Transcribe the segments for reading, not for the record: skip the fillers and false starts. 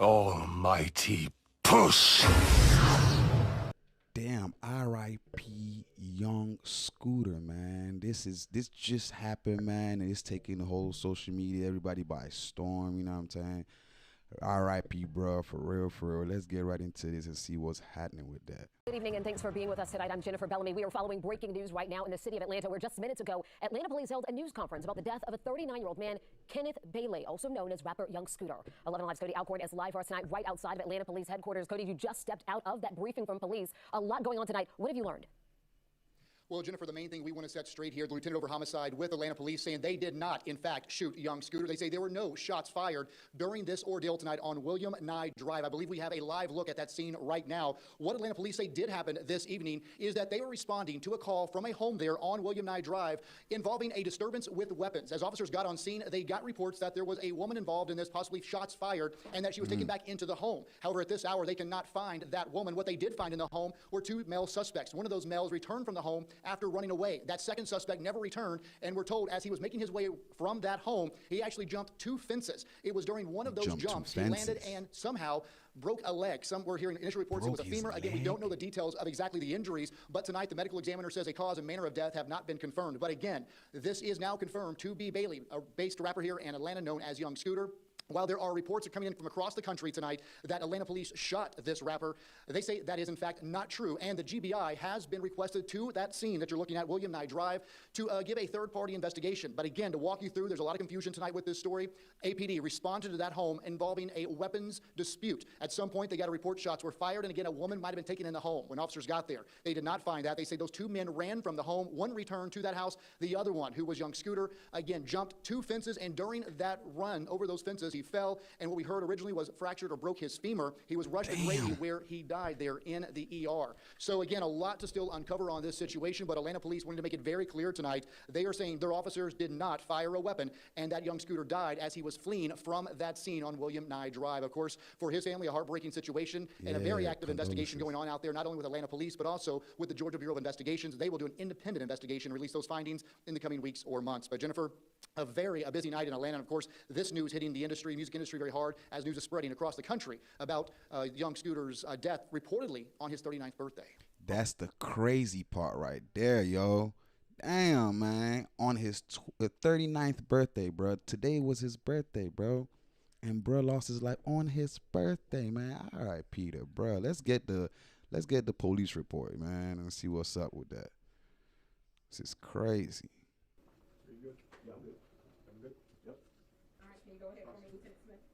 Almighty push. Damn, R.I.P. Young Scooter, man. This just happened, man, and it's taking the whole social media, everybody by storm. You know what I'm saying? R.I.P. bro, for real, for real. Let's get right into this and see what's happening with that. Good evening and thanks for being with us tonight. I'm Jennifer Bellamy. We are following breaking news right now in the city of Atlanta, where just minutes ago, Atlanta police held a news conference about the death of a 39-year-old man, Kenneth Bailey, also known as rapper Young Scooter. 11 Alive's Cody Alcorn is live for us tonight right outside of Atlanta Police Headquarters. Cody, you just stepped out of that briefing from police. A lot going on tonight. What have you learned? Well, Jennifer, the main thing we want to set straight here, the lieutenant over homicide with Atlanta police saying they did not, in fact, shoot Young Scooter. They say there were no shots fired during this ordeal tonight on William Nye Drive. I believe we have a live look at that scene right now. What Atlanta police say did happen this evening is that they were responding to a call from a home there on William Nye Drive involving a disturbance with weapons. As officers got on scene, they got reports that there was a woman involved in this, possibly shots fired, and that she was taken back into the home. However, at this hour, they cannot find that woman. What they did find in the home were two male suspects. One of those males returned from the home after running away. That second suspect never returned, and we're told as he was making his way from that home, he actually jumped two fences. It was during one of those jumps he landed and somehow broke a leg. Some were hearing initial reports it was a femur. Again, we don't know the details of exactly the injuries, but tonight the medical examiner says a cause and manner of death have not been confirmed. But again, this is now confirmed to be Bailey, a based rapper here in Atlanta known as Young Scooter. While there are reports coming in from across the country tonight that Atlanta police shot this rapper, they say that is in fact not true, and the GBI has been requested to that scene that you're looking at, William Nye Drive, to give a third-party investigation. But again, to walk you through, there's a lot of confusion tonight with this story. APD responded to that home involving a weapons dispute. At some point, they got a report shots were fired, and again, a woman might have been taken in the home. When officers got there, they did not find that. They say those two men ran from the home. One returned to that house. The other one, who was Young Scooter, again, jumped two fences, and during that run over those fences, he fell, and what we heard originally was fractured or broke his femur. He was rushed to Grady, where he died there in the ER. So again, a lot to still uncover on this situation, but Atlanta police wanted to make it very clear tonight. They are saying their officers did not fire a weapon, and that Young Scooter died as he was fleeing from that scene on William Nye Drive. Of course, for his family, a heartbreaking situation, and a very active investigation going on out there, not only with Atlanta police, but also with the Georgia Bureau of Investigations. They will do an independent investigation, release those findings in the coming weeks or months. But Jennifer, a busy night in Atlanta, and of course, this news hitting the industry, music industry very hard, as news is spreading across the country about Young Scooter's death, reportedly on his 39th birthday. That's the crazy part right there, yo. Damn, man. On his 39th birthday, bro. Today was his birthday, bro. And bro lost his life on his birthday, man. All right, Peter, bro. Let's get the police report, man, and see what's up with that. This is crazy.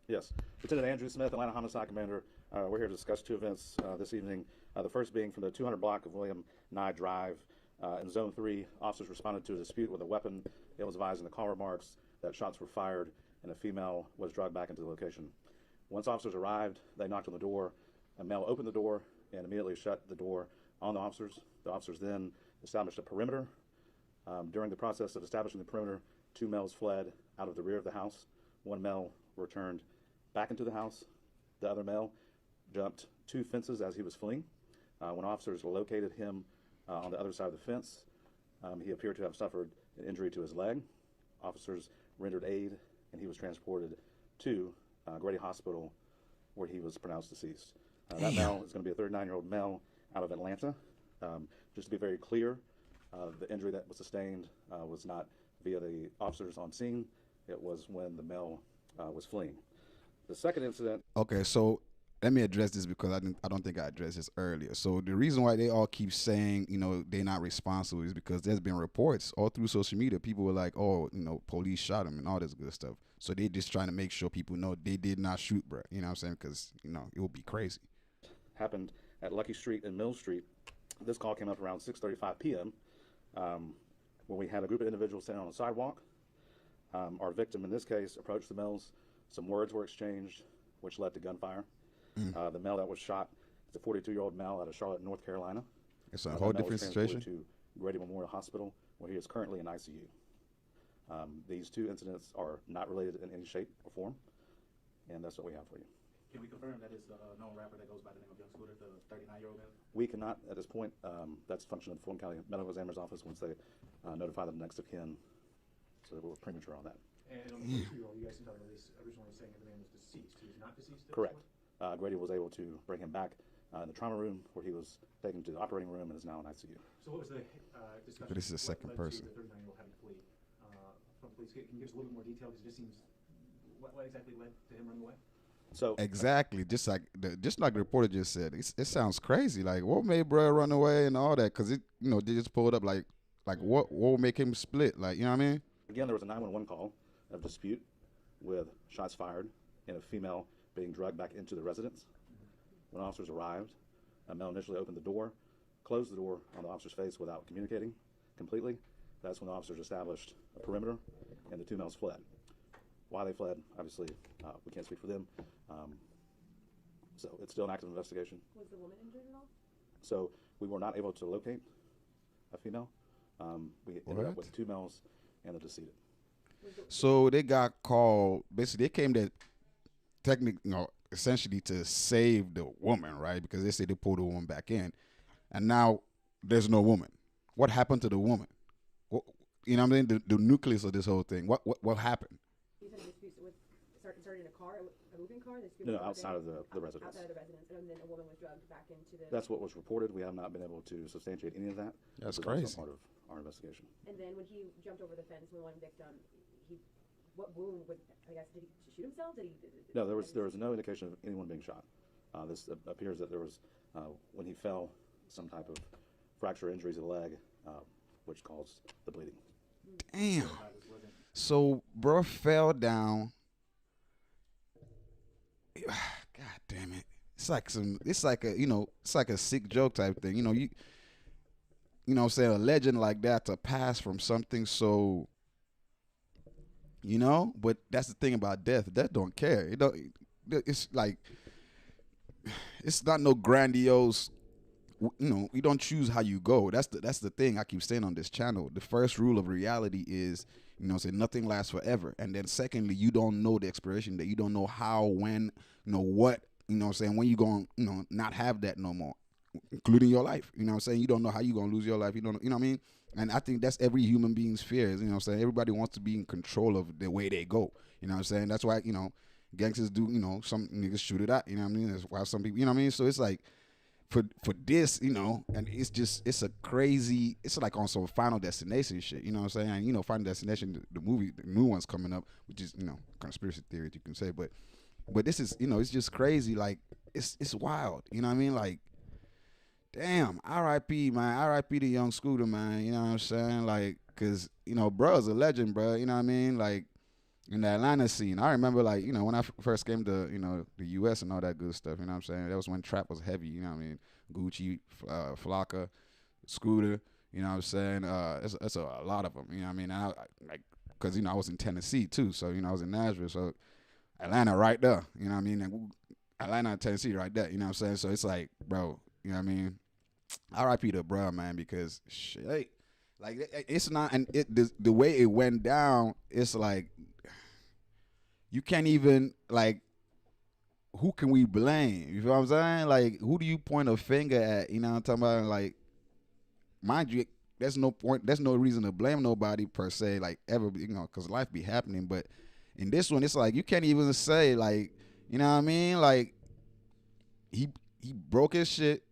Yes. Lieutenant Andrew Smith, Atlanta Homicide Commander. We're here to discuss two events this evening. The first being from the 200 block of William Nye Drive. In Zone 3, officers responded to a dispute with a weapon. It was advised in the call remarks that shots were fired and a female was dragged back into the location. Once officers arrived, they knocked on the door. A male opened the door and immediately shut the door on the officers. The officers then established a perimeter. During the process of establishing the perimeter, two males fled out of the rear of the house. One male returned back into the house. The other male jumped two fences as he was fleeing. When officers located him on the other side of the fence, he appeared to have suffered an injury to his leg. Officers rendered aid, and he was transported to Grady Hospital, where he was pronounced deceased. That male is going to be a 39-year-old male out of Atlanta. Just to be very clear, the injury that was sustained was not via the officers on scene. It was when the male was fleeing. The second incident. Okay, so let me address this because I don't think I addressed this earlier. So the reason why they all keep saying, they're not responsible is because there's been reports all through social media. People were like, oh, police shot him and all this good stuff. So they're just trying to make sure people know they did not shoot, bro. You know what I'm saying? Because, it would be crazy. Happened at Lucky Street and Mill Street. This call came up around 6:35 p.m. When we had a group of individuals standing on the sidewalk. Our victim in this case approached the males. Some words were exchanged, which led to gunfire. The male that was shot is a 42-year-old male out of Charlotte, North Carolina. It's a whole different situation. To Grady Memorial Hospital, where he is currently in ICU. These two incidents are not related in any shape or form, and that's what we have for you. Can we confirm that it's the known rapper that goes by the name of Young Scooter, the 39-year-old man? We cannot at this point. That's a function of the Fulton County Medical Examiner's Office once they notify the next of kin. So we're premature on that. And on the 2-year-old, you guys can tell me this originally saying the man was deceased. He's not deceased? Correct. Grady was able to bring him back in the trauma room, where he was taken to the operating room and is now in ICU. So what was the discussion? But this is the second what led person. To the 39-year-old having to flee from police. Can you give us a little bit more detail? Because it just seems, what exactly led to him running away? So Exactly, just like the reporter just said, it sounds crazy. Like, what made bro run away and all that? Because they just pulled up like what would make him split? Like, you know what I mean? again, there was a 911 call of dispute with shots fired and a female being dragged back into the residence. When officers arrived, a male initially opened the door, closed the door on the officer's face without communicating completely. That's when the officers established a perimeter, and the two males fled. Why they fled, obviously, we can't speak for them. So it's still an active investigation. Was the woman injured at all? So we were not able to locate a female. We ended up with two males and a decedent. So they got called. Basically, they came to essentially to save the woman, right? Because they said they pulled the woman back in, and now there's no woman. What happened to the woman? You know what I mean? The nucleus of this whole thing. What happened? You said disputes with started in a car, a moving car. No, outside of the residence. Outside of the residence, and then a woman was drugged back into the. That's what was reported. We have not been able to substantiate any of that. That's This is also crazy. part of our investigation. And then when he jumped over the fence with one victim, what wound would I guess did he shoot himself? Did he? No, there was no indication of anyone being shot. This appears that there was when he fell some type of fracture injury to the leg, which caused the bleeding. Damn. So bro fell down. God damn it. It's like a sick joke type thing. You know what I'm saying, a legend like that to pass from something so, but that's the thing about death. Death don't care. It's like, it's not no grandiose, you don't choose how you go. That's the thing I keep saying on this channel. The first rule of reality is, nothing lasts forever. And then secondly, you don't know the expiration date. You don't know how, when, what, when you going to, not have that no more, including your life. You know what I'm saying? You don't know how you going to lose your life. You don't, you know what I mean? And I think that's every human being's fears. You know what I'm saying? Everybody wants to be in control of the way they go. You know what I'm saying? That's why, gangsters do, some niggas shoot it out. You know what I mean? That's why some people, you know what I mean? So it's like, for this, and it's a crazy, it's like on some Final Destination shit, you know what I'm saying? And, Final Destination, the movie, the new one's coming up, which is, conspiracy theory, you can say, but this is, it's just crazy, like, it's wild, you know what I mean? Like, damn, R.I.P., man, R.I.P. to Young Scooter, man, you know what I'm saying? Like, cause, bro's a legend, bro, you know what I mean? Like, in the Atlanta scene, I remember, like, when I first came to, the U.S. and all that good stuff, you know what I'm saying? That was when trap was heavy, you know what I mean? Gucci, Flocka, Scooter, you know what I'm saying? It's a lot of them, you know what I mean? And because, I was in Tennessee, too, so, I was in Nashville, so Atlanta right there, you know what I mean? And Atlanta and Tennessee right there, you know what I'm saying? So it's like, bro, you know what I mean? R.I.P. to bro, man, because, shit, like, it's not, and the way it went down, it's like, you can't even, like, who can we blame? You feel what I'm saying? Like, who do you point a finger at? You know what I'm talking about? Like, mind you, there's no reason to blame nobody per se, like, ever, because life be happening. But in this one, it's like, you can't even say, like, you know what I mean? Like, he broke his shit,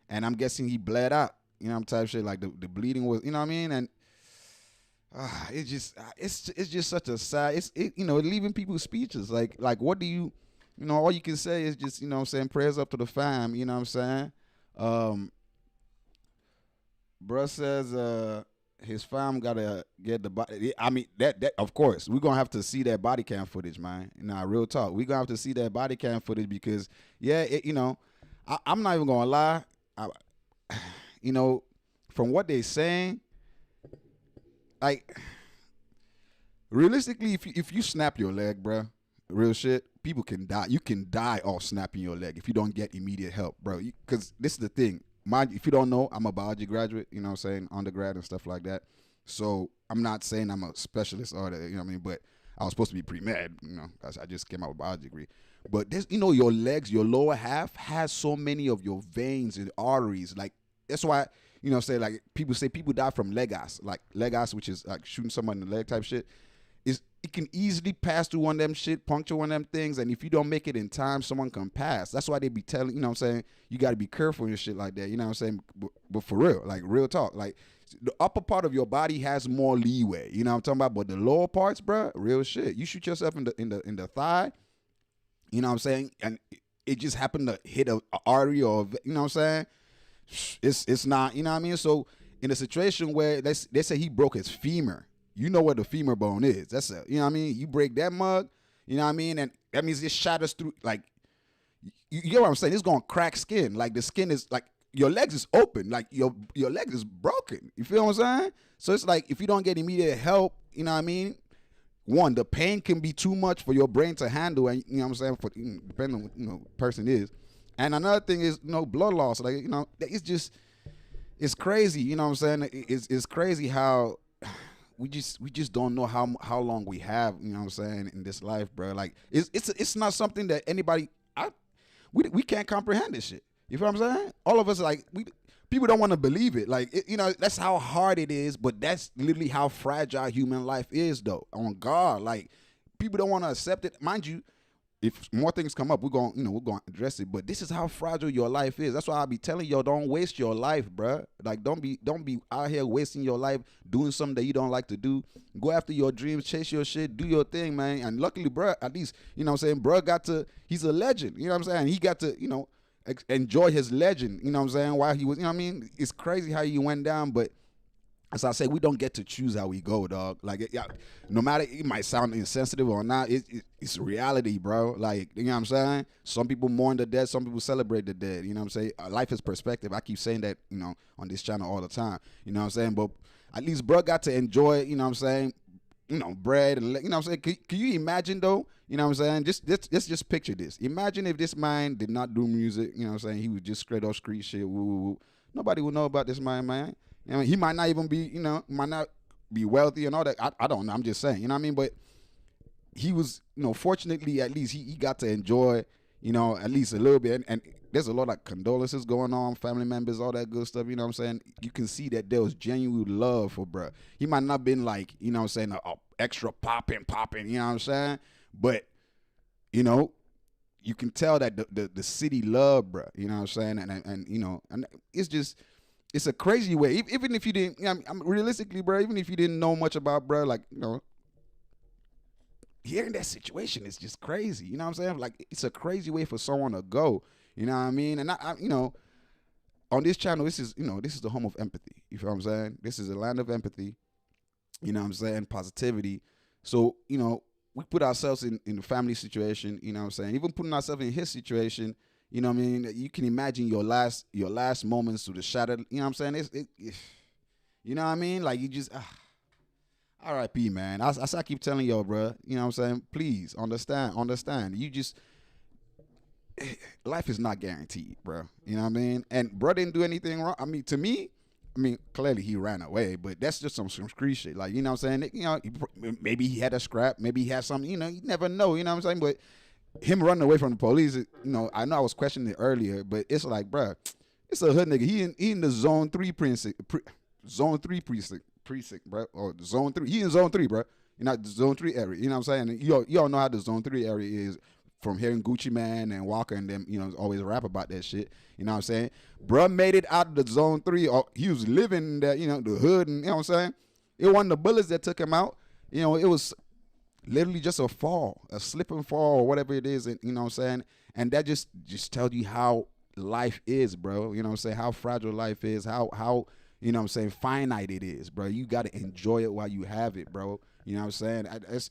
and I'm guessing he bled out. You know what I'm type of shit? Like, the bleeding was, you know what I mean? And it's just such a sad, leaving people speechless. Like what do you, all you can say is just, what I'm saying, prayers up to the fam, you know what I'm saying? Bruh says his fam gotta get the body. I mean, that of course, we're gonna have to see that body cam footage, man. Nah, real talk. We're gonna have to see that body cam footage because, yeah, I'm not even gonna lie. From what they saying, like, realistically, if you snap your leg, bruh, real shit, people can die. You can die off snapping your leg if you don't get immediate help, bro. Because this is the thing. Mind, if you don't know, I'm a biology graduate, you know what I'm saying, undergrad and stuff like that. So I'm not saying I'm a specialist or that, you know what I mean, but I was supposed to be pre-med, because I just came out with a biology degree. But this, your legs, your lower half has so many of your veins and arteries. Like, that's why, say, like, people say people die from leg ass, which is like shooting someone in the leg type shit. it can easily pass through one of them shit, puncture one of them things, and if you don't make it in time, someone can pass. That's why they be telling, you know what I'm saying, you got to be careful and shit like that, you know what I'm saying? But for real, like real talk, like the upper part of your body has more leeway, you know what I'm talking about? But the lower parts, bro, real shit. You shoot yourself in the thigh, you know what I'm saying, and it just happened to hit a artery or, you know what I'm saying? It's not, you know what I mean? So in a situation where they say he broke his femur, you know where the femur bone is. That's a, you know what I mean? You break that mug, you know what I mean? And that means it shatters through, like, you get what I'm saying? It's going to crack skin. Like, the skin is, like, your legs is open. Like, your legs is broken. You feel what I'm saying? So it's like, if you don't get immediate help, you know what I mean? One, the pain can be too much for your brain to handle, and you know what I'm saying, for depending on what, you know, the person is. And another thing is, you know, blood loss. Like, you know, it's crazy, you know what I'm saying? It's crazy how we just don't know how long we have, you know what I'm saying, in this life, bro. Like, it's not something that anybody, we can't comprehend this shit. You feel what I'm saying? All of us, like, people don't want to believe it. Like, you know, that's how hard it is, but that's literally how fragile human life is, though. On God, like, people don't want to accept it. Mind you, if more things come up, we're going to address it. But this is how fragile your life is. That's why I be telling y'all, don't waste your life, bruh. Like, don't be out here wasting your life doing something that you don't like to do. Go after your dreams, chase your shit, do your thing, man. And luckily, bruh, at least, you know what I'm saying, bruh he's a legend. You know what I'm saying? He got to, you know, enjoy his legend. You know what I'm saying? While he was, you know what I mean? It's crazy how he went down, but as I say, we don't get to choose how we go, dog. Like, no matter, it might sound insensitive or not, it's reality, bro. Like, you know what I'm saying? Some people mourn the dead, some people celebrate the dead. You know what I'm saying? Life is perspective. I keep saying that, you know, on this channel all the time. You know what I'm saying? But at least bro got to enjoy, you know what I'm saying, you know, bread and, you know what I'm saying? Can you imagine, though? You know what I'm saying? Let's just picture this. Imagine if this man did not do music, you know what I'm saying? He was just straight up street shit, woo, woo, woo. Nobody would know about this man. I mean, he might not even be, you know, might not be wealthy and all that. I don't know. I'm just saying, you know what I mean? But he was, you know, fortunately, at least he got to enjoy, you know, at least a little bit. And there's a lot of condolences going on, family members, all that good stuff, you know what I'm saying? You can see that there was genuine love for bruh. He might not been like, you know what I'm saying, a extra popping, you know what I'm saying? But, you know, you can tell that the city loved bruh, you know what I'm saying? And you know, and it's just, it's a crazy way. Even if you didn't, you know, realistically, bro, even if you didn't know much about bro, like, you know, hearing that situation is just crazy. You know what I'm saying? Like, it's a crazy way for someone to go. You know what I mean? And I you know, on this channel, this is the home of empathy. You feel what I'm saying? This is a land of empathy. You know what I'm saying? Positivity. So, you know, we put ourselves in the family situation. You know what I'm saying? Even putting ourselves in his situation. You know what I mean? You can imagine your last moments to the shattered. You know what I'm saying? You know what I mean? Like, you just, R.I.P. man. I keep telling y'all, bro. You know what I'm saying? Please understand. You just, life is not guaranteed, bro. You know what I mean? And bro didn't do anything wrong. I mean, to me, clearly he ran away, but that's just some street shit. Like, you know what I'm saying? You know, maybe he had a scrap, maybe he had something. You know, you never know. You know what I'm saying? But him running away from the police, you know I was questioning it earlier, but it's like, bruh, it's a hood nigga. He in the zone 3 precinct, bro, or zone 3. He in zone 3, bro. You're not the zone 3 area. You know what I'm saying? You all know how the zone 3 area is from hearing Gucci Man and Walker and them, you know, always rap about that shit. You know what I'm saying? Bruh made it out of the zone 3. Or he was living in that, you know, the hood, and you know what I'm saying? It wasn't the bullets that took him out. You know, it was literally just a fall, a slip and fall, or whatever it is, and you know what I'm saying? And that just tells you how life is, bro. You know what I'm saying? How fragile life is, how you know what I'm saying, finite it is, bro. You got to enjoy it while you have it, bro. You know what I'm saying? It's,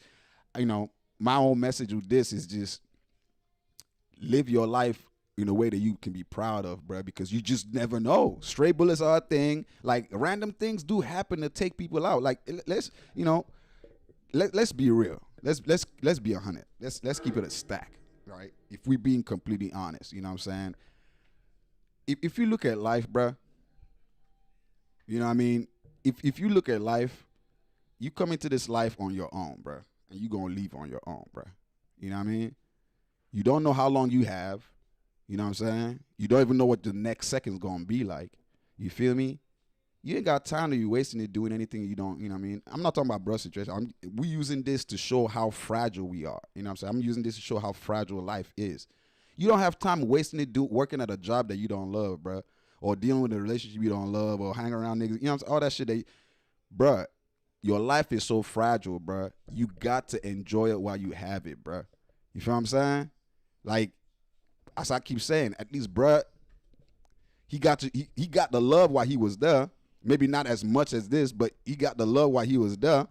you know, my own message with this is just live your life in a way that you can be proud of, bro, because you just never know. Stray bullets are a thing. Like, random things do happen to take people out. Like, let's, you know, let's be real. Let's be 100. Let's keep it a stack, right? If we're being completely honest, you know what I'm saying? If you look at life, bro, you know what I mean? If you look at life, you come into this life on your own, bro, and you gonna leave on your own, bro. You know what I mean? You don't know how long you have. You know what I'm saying? You don't even know what the next second's gonna be like. You feel me? You ain't got time to be wasting it doing anything you don't, you know what I mean? I'm not talking about bro situation. We using this to show how fragile we are. You know what I'm saying? I'm using this to show how fragile life is. You don't have time wasting it working at a job that you don't love, bro. Or dealing with a relationship you don't love, or hanging around niggas. You know what I'm saying? All that shit bruh, your life is so fragile, bruh. You got to enjoy it while you have it, bruh. You feel what I'm saying? Like, as I keep saying, at least, bruh, he got the love while he was there. Maybe not as much as this, but he got the love while he was there,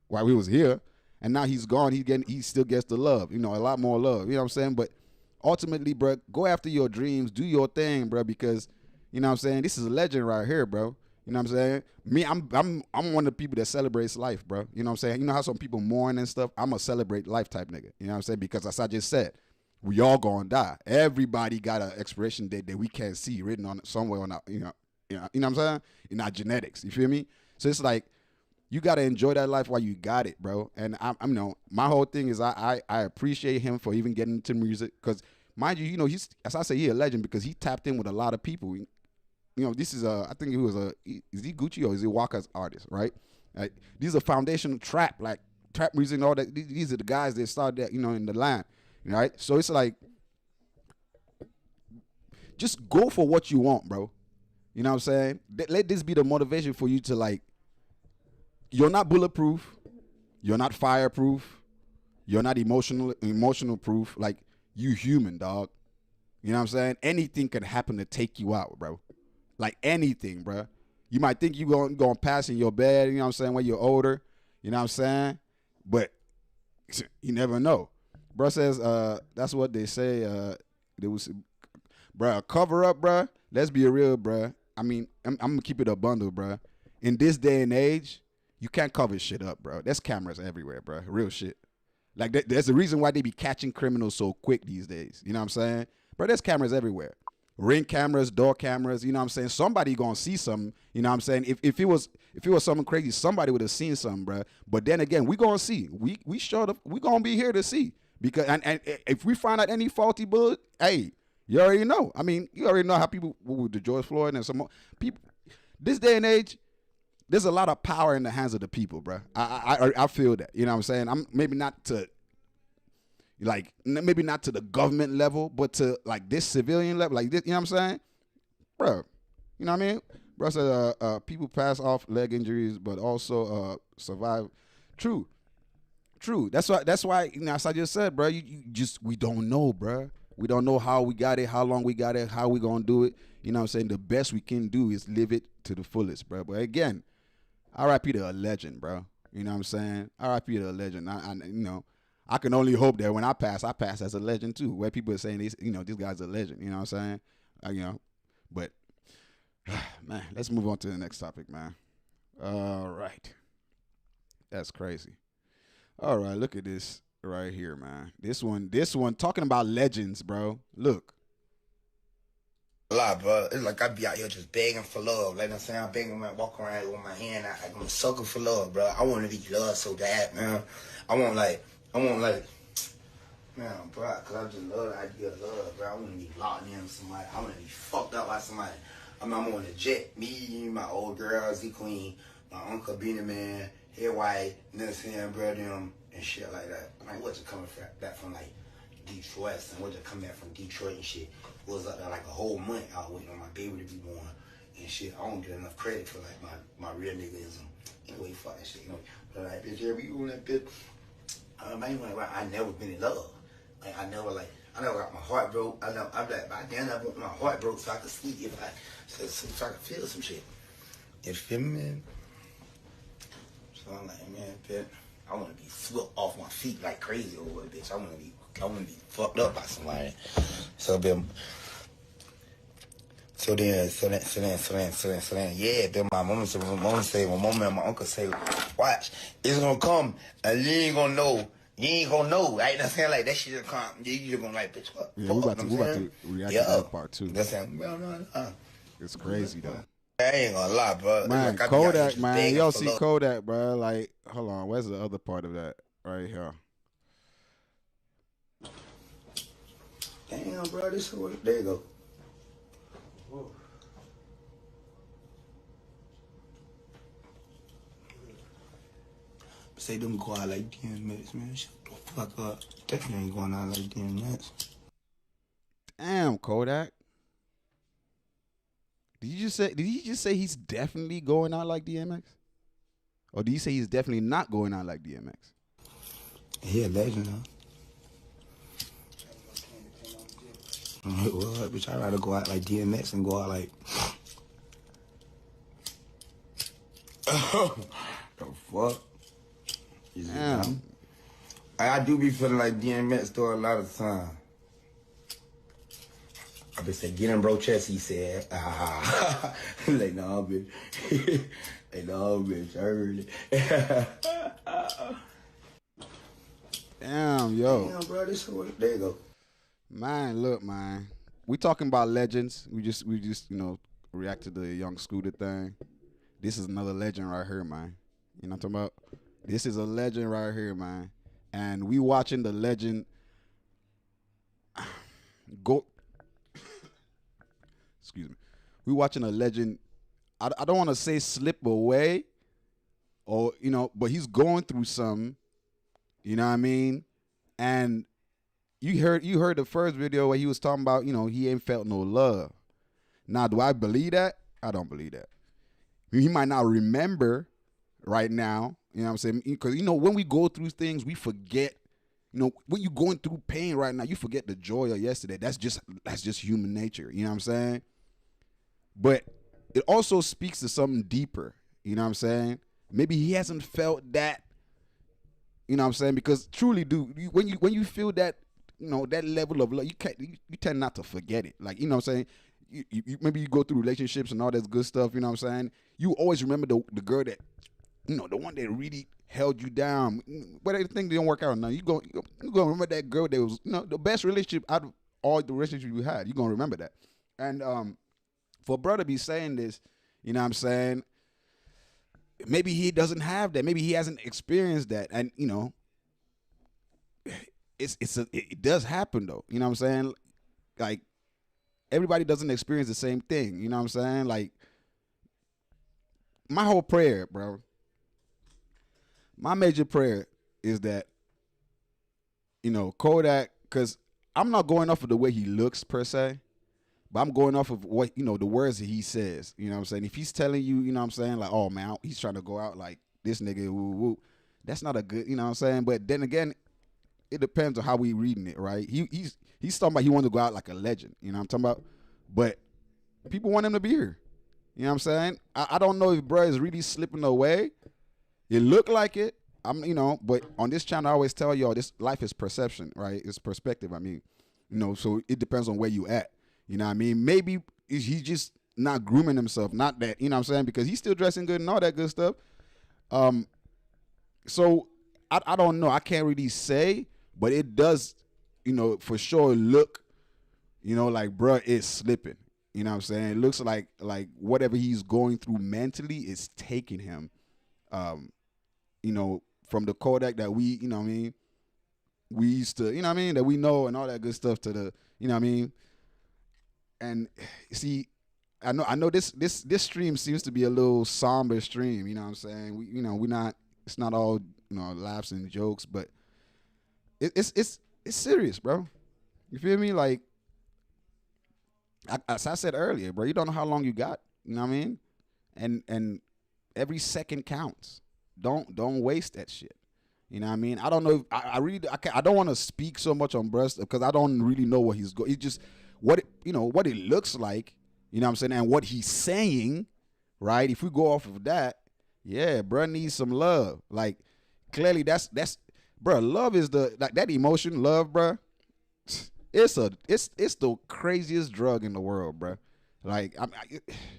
while he was here. And now he's gone. He still gets the love. You know, a lot more love. You know what I'm saying? But ultimately, bruh, go after your dreams. Do your thing, bruh, because, you know what I'm saying, this is a legend right here, bro. You know what I'm saying? Me, I'm one of the people that celebrates life, bro. You know what I'm saying? You know how some people mourn and stuff? I'm a celebrate life type nigga. You know what I'm saying? Because as I just said, we all gonna die. Everybody got an expiration date that we can't see written on somewhere on our, you know what I'm saying? In our genetics. You feel me? So it's like, you gotta enjoy that life while you got it, bro. And I'm you know, my whole thing is I appreciate him for even getting into music, because mind you, you know, he's, as I say, he a legend because he tapped in with a lot of people. You know, this is I think he was is he Gucci or is he Waka's artist, right? These are foundational trap music and all that. These are the guys that started that, you know, in the line, right? So it's like, just go for what you want, bro. You know what I'm saying? Let this be the motivation for you to, like, you're not bulletproof, you're not fireproof, you're not emotional proof. Like, you human, dog. You know what I'm saying? Anything can happen to take you out, bro. Like, anything, bro. You might think you're going to pass in your bed, you know what I'm saying, when you're older. You know what I'm saying? But you never know. Bro says, that's what they say. There was, bro, cover up, bro. Let's be real, bro. I mean, I'm going to keep it a bundle, bro. In this day and age, you can't cover shit up, bro. There's cameras everywhere, bro. Real shit. Like, there's a reason why they be catching criminals so quick these days. You know what I'm saying? Bro, there's cameras everywhere. Ring cameras, door cameras, you know what I'm saying? Somebody gonna see something, you know what I'm saying? If it was something crazy, somebody would have seen something, bro. But then again, we gonna see. We showed up, we gonna be here to see. Because and if we find out any faulty bullet, hey, you already know. I mean, you already know how people with the George Floyd and some more people. This day and age, there's a lot of power in the hands of the people, bro. I feel that. You know what I'm saying? I'm maybe not to the government level, but to, like, this civilian level, like this, you know what I'm saying? Bro, you know what I mean? Bro said people pass off leg injuries, but also survive. True. That's why, you know, as I just said, bro, we don't know, bro. We don't know how we got it, how long we got it, how we gonna do it. You know what I'm saying? The best we can do is live it to the fullest, bro. But again, R.I.P. to a legend, bro. You know what I'm saying? R.I.P. to a legend. I you know, I can only hope that when I pass as a legend too. Where people are saying this, you know, this guy's a legend. You know what I'm saying? You know, but man, let's move on to the next topic, man. All right, that's crazy. All right, look at this right here, man. This one, talking about legends, bro. Look. A lot, bro. It's like I be out here just begging for love. Like I'm saying, I'm begging, man, walk around with my hand out. Like I'm a sucker for love, bro. I want to be loved so bad, man. I want like, man, bro, because I just love the idea of love, bro. I want to be locked in with somebody. I want to be fucked up by somebody. I mean, I'm on the jet. Me, my old girl, Z Queen, my uncle, Beanie Man, Head White, you know what I'm saying, bro, them, and shit like that. Like, what's coming back from, like, Detroit, and what's coming back from Detroit and shit. Was up there like a whole month. I was waiting on my baby to be born and shit. I don't get enough credit for, like, my real niggism. Anyway, fuck that shit, you know. But, like, bitch, every you on that bitch, I never been in love. Like, I never got my heart broke. I'm like, I damn, I want my heart broke so I could sleep so I could feel some shit. You feel me, man? So I'm like, man, bitch, I want to be swept off my feet like crazy over it, bitch. I want to be fucked up by somebody. So then, yeah, then my mama and my uncle say, watch, it's gonna come and you ain't gonna know. You ain't gonna know, right? That's saying, like, that shit just come. You just gonna, like, bitch, what? Yeah, we about to react to that part too. That's saying, no. It's crazy though. I ain't gonna lie, bro. Man, like, Kodak, man, y'all see Kodak, bro? Like, hold on, where's the other part of that? Right here. Damn, bro, this is what. There you go. Whoa. say them go out like DMX, man. Shut the fuck up. Definitely ain't going out like DMX. Damn, Kodak. Did he just say he's definitely going out like DMX? Or did he say he's definitely not going out like DMX? He a legend, huh? Well, bitch, I'd rather go out like DMX and go out like... the fuck? Damn. I do be feeling like DMX though a lot of time. I been say, get him, bro, chest, he said. Like, nah, bitch. Like, nah, bitch, I heard it. Damn, yo. Damn, bro, this there you go. Man, look, man. We talking about legends. We just react to the Young Scooter thing. This is another legend right here, man. You know what I'm talking about? This is a legend right here, man. And we watching the legend go. Excuse me. We watching a legend. I don't want to say slip away, or but he's going through something. You know what I mean? And you heard the first video where he was talking about he ain't felt no love. Now, do I believe that? I don't believe that. He might not remember right now, you know what I'm saying? Because, when we go through things, we forget, when you're going through pain right now, you forget the joy of yesterday. That's just human nature, you know what I'm saying? But it also speaks to something deeper, you know what I'm saying? Maybe he hasn't felt that, you know what I'm saying? Because truly, dude, when you feel that, that level of love, you tend not to forget it. Like, you know what I'm saying? You maybe you go through relationships and all that good stuff, you know what I'm saying? You always remember the girl that, the one that really held you down. Whether things didn't work out or not, you gonna remember that girl that was, the best relationship out of all the relationships you had. You're gonna remember that. And for brother to be saying this, you know what I'm saying? Maybe he doesn't have that. Maybe he hasn't experienced that. And, it does happen though. You know what I'm saying? Like, everybody doesn't experience the same thing. You know what I'm saying? Like, my whole prayer, bro, my major prayer is that, Kodak, because I'm not going off of the way he looks per se, but I'm going off of what, the words that he says. You know what I'm saying? If he's telling you, you know what I'm saying, like, oh, man, he's trying to go out like this nigga, woo, woo, that's not a good, you know what I'm saying? But then again, it depends on how we reading it, right? He's talking about he wanted to go out like a legend, you know what I'm talking about? But people want him to be here. You know what I'm saying? I don't know if bro is really slipping away. It looked like it. But on this channel, I always tell y'all, this life is perception, right? It's perspective, so it depends on where you at. You know what I mean? Maybe he's just not grooming himself. Not that, you know what I'm saying? Because he's still dressing good and all that good stuff. So I don't know. I can't really say, but it does, for sure look, like bruh is slipping. You know what I'm saying? It looks like whatever he's going through mentally is taking him, from the Kodak that we, we used to, that we know and all that good stuff to the, and see, I know this stream seems to be a little somber stream, you know what I'm saying? We're not, it's not all, laughs and jokes, but it's serious, bro. You feel me? Like, as I said earlier, bro, you don't know how long you got. You know what I mean? And every second counts. Don't waste that shit. You know what I mean? I don't know. I don't want to speak so much on breast because I don't really know what he's going. It's just what it looks like. You know what I'm saying? And what he's saying, right? If we go off of that, yeah, bro needs some love. Like, clearly that's bro. Love is that emotion. Love, bro. It's the craziest drug in the world, bro. Like,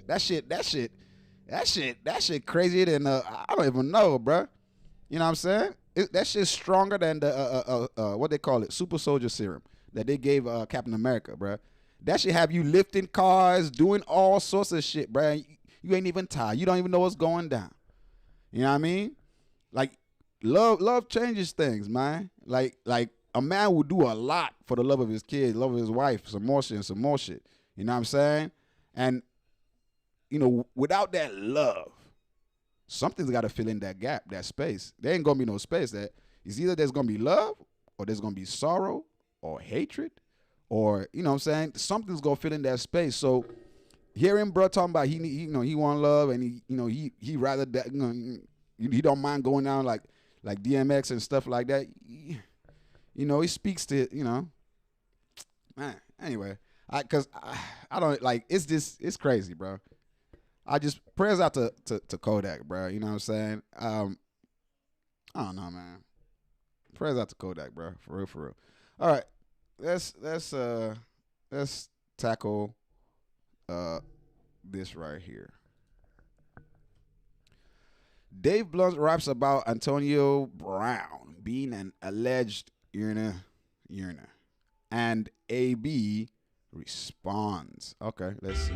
that shit crazier than I don't even know, bro. You know what I'm saying? That shit's stronger than the what they call it, super soldier serum that they gave Captain America, bro. That shit have you lifting cars, doing all sorts of shit, bro. You ain't even tired. You don't even know what's going down. You know what I mean? Like, love changes things, man. Like a man will do a lot for the love of his kids, love of his wife, some more shit. You know what I'm saying? And, without that love, something's got to fill in that gap, that space. There ain't gonna be no space. That is either there's gonna be love or there's gonna be sorrow or hatred or you know what I'm saying. Something's gonna fill in that space. So hearing bro talking about he want love and he rather that he don't mind going down like DMX and stuff like that. He speaks to man. Anyway, I don't like it's crazy, bro. I just prayers out to Kodak, bro. You know what I'm saying? I don't know, man. Prayers out to Kodak, bro. For real. All right, let's tackle this right here. Dave Blunt raps about Antonio Brown being an alleged uriner, and AB responds. Okay, let's see.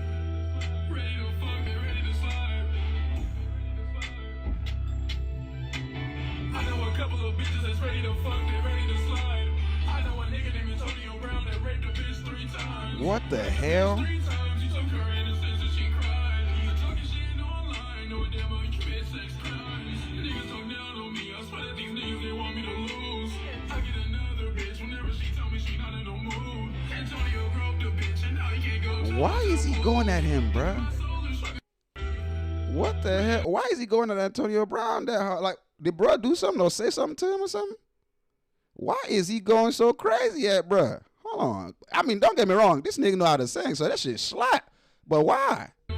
I know a couple of bitches that's ready to fuck, they ready to slide. I know a nigga named Antonio Brown that raped a bitch 3 times. What the hell? 3 times he took her innocence and she cried. You talking shit online, no damn you commit sex crimes. Niggas talk down on me, I swear that these niggas they want me to lose. I get another bitch whenever she tell me she not in no mood. Antonio groped a bitch and now he can't go. Why is he going at him, bruh? What the hell? Why is he going at Antonio Brown that hard? Like, did bruh do something or say something to him or something? Why is he going so crazy at bruh? Hold on. I mean, don't get me wrong. This nigga know how to sing, so that shit slap. But why? I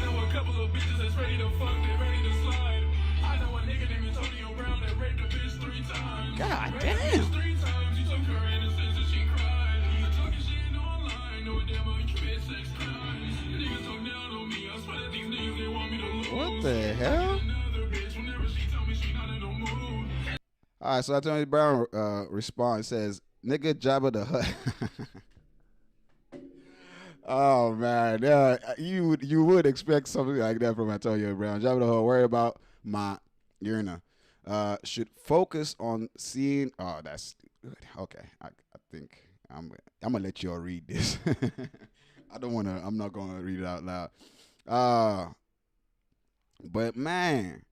know a couple of bitches that's ready to fuck, they ready to slide. I know a nigga named Antonio Brown that raped a bitch 3 times. God damn. 3 times he took her innocence and she cried. You talking shit online, no damn you commit sex crimes. Niggas talk down on me, I swear that these niggas they want me to lose. What the hell? Another bitch whenever she tell me she not in no mood. All right, so Antonio Brown responds, says, nigga Jabba the Hutt. Oh, man. Yeah, you would expect something like that from Antonio Brown. Jabba the Hutt, worry about my urina. Should focus on seeing. Oh, that's good. Okay, I think I'm gonna let y'all read this. I'm not gonna read it out loud. But man,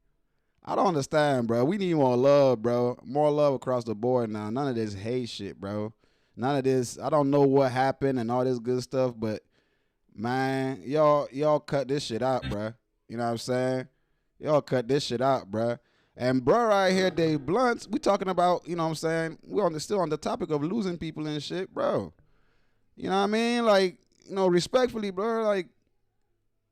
I don't understand, bro. We need more love, bro. More love across the board now. None of this hate shit, bro. None of this. I don't know what happened and all this good stuff, but man, y'all cut this shit out, bro. You know what I'm saying? Y'all cut this shit out, bro. And bro, right here, Dave Blunt, we talking about, you know what I'm saying? We're still on the topic of losing people and shit, bro. You know what I mean? Like, respectfully, bro, like,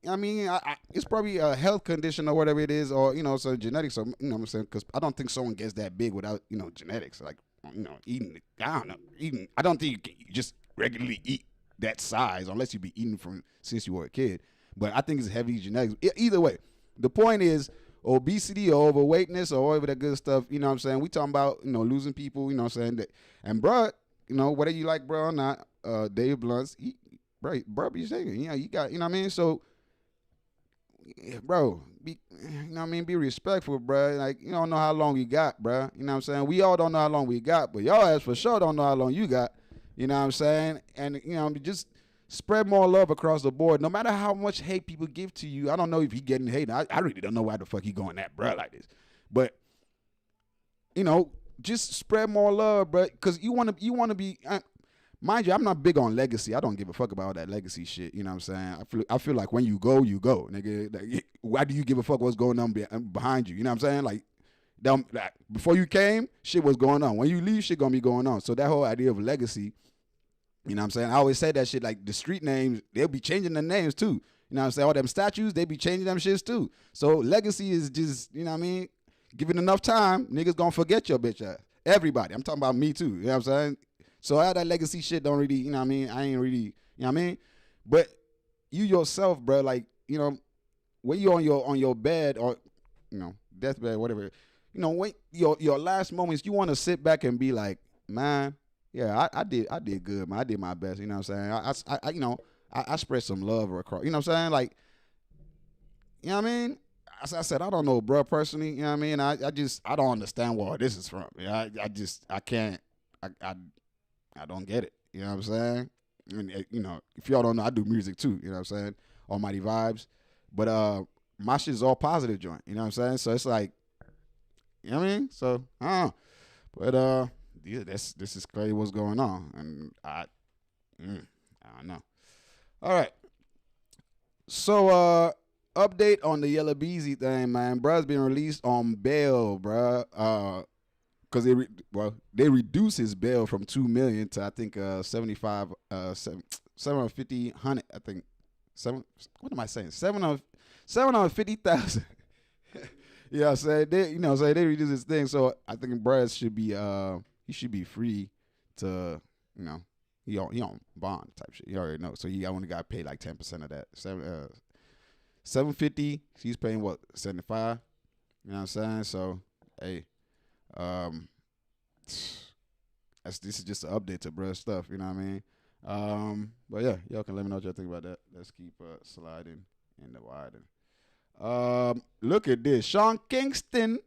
I mean, it's probably a health condition or whatever it is, or, so genetics, or, you know what I'm saying? Because I don't think someone gets that big without, genetics. Like, eating, I don't know, I don't think you just regularly eat that size unless you be eating from since you were a kid. But I think it's heavy genetics. Either way, the point is obesity or overweightness or whatever that good stuff, you know what I'm saying? We talking about, losing people, you know what I'm saying? And bro, whether you like bro or not, Dave Blunt's, bro, be saying, you got, you know what I mean? So, bro, be respectful, bro. Like, you don't know how long you got, bro. You know what I'm saying? We all don't know how long we got, but y'all ass for sure don't know how long you got. You know what I'm saying? And, just spread more love across the board. No matter how much hate people give to you, I don't know if he getting hate. I really don't know why the fuck he going at bro like this. But, just spread more love, bro. Because you want to be, mind you, I'm not big on legacy. I don't give a fuck about all that legacy shit. You know what I'm saying? I feel like when you go, nigga. Like, why do you give a fuck what's going on behind you? You know what I'm saying? Like, before you came, shit was going on. When you leave, shit gonna be going on. So that whole idea of legacy, you know what I'm saying? I always say that shit, like the street names, they'll be changing the names too. You know what I'm saying? All them statues, they be changing them shits too. So legacy is just, you know what I mean? Given enough time, niggas gonna forget your bitch ass. Everybody. I'm talking about me too. You know what I'm saying? So all that legacy shit don't really, you know what I mean? I ain't really, you know what I mean? But you yourself, bro, like, when you on your bed or, deathbed, whatever, when your last moments, you want to sit back and be like, man, yeah, I did good, man. I did my best. You know what I'm saying? I spread some love across. You know what I'm saying? Like, you know what I mean? As I said, I don't know, bro, personally. You know what I mean? I don't understand where this is from. I can't. I don't get it. You know what I'm saying? and you know, if y'all don't know, I do music too. You know what I'm saying? Almighty Vibes, but my shit is all positive joint. You know what I'm saying? So it's like, you know what I mean? So I don't know, but yeah, this is clearly what's going on, and I don't know. All right, so update on the Yellow Beezy thing, man. Bruh's been released on bail, bruh. Because they reduced his bail from $2 million to I think 750, I think what am I saying? 750,000. Yeah, so they they reduced his thing. So I think Bruh should be he should be free to, you know, he on bond type shit. You already know. So he only got paid like 10% of that. 750. He's paying what, 75? You know what I'm saying? So hey. This is just an update to bruh stuff, you know what I mean? But yeah, y'all can let me know what y'all think about that. Let's keep sliding in the widen. Look at this. Sean Kingston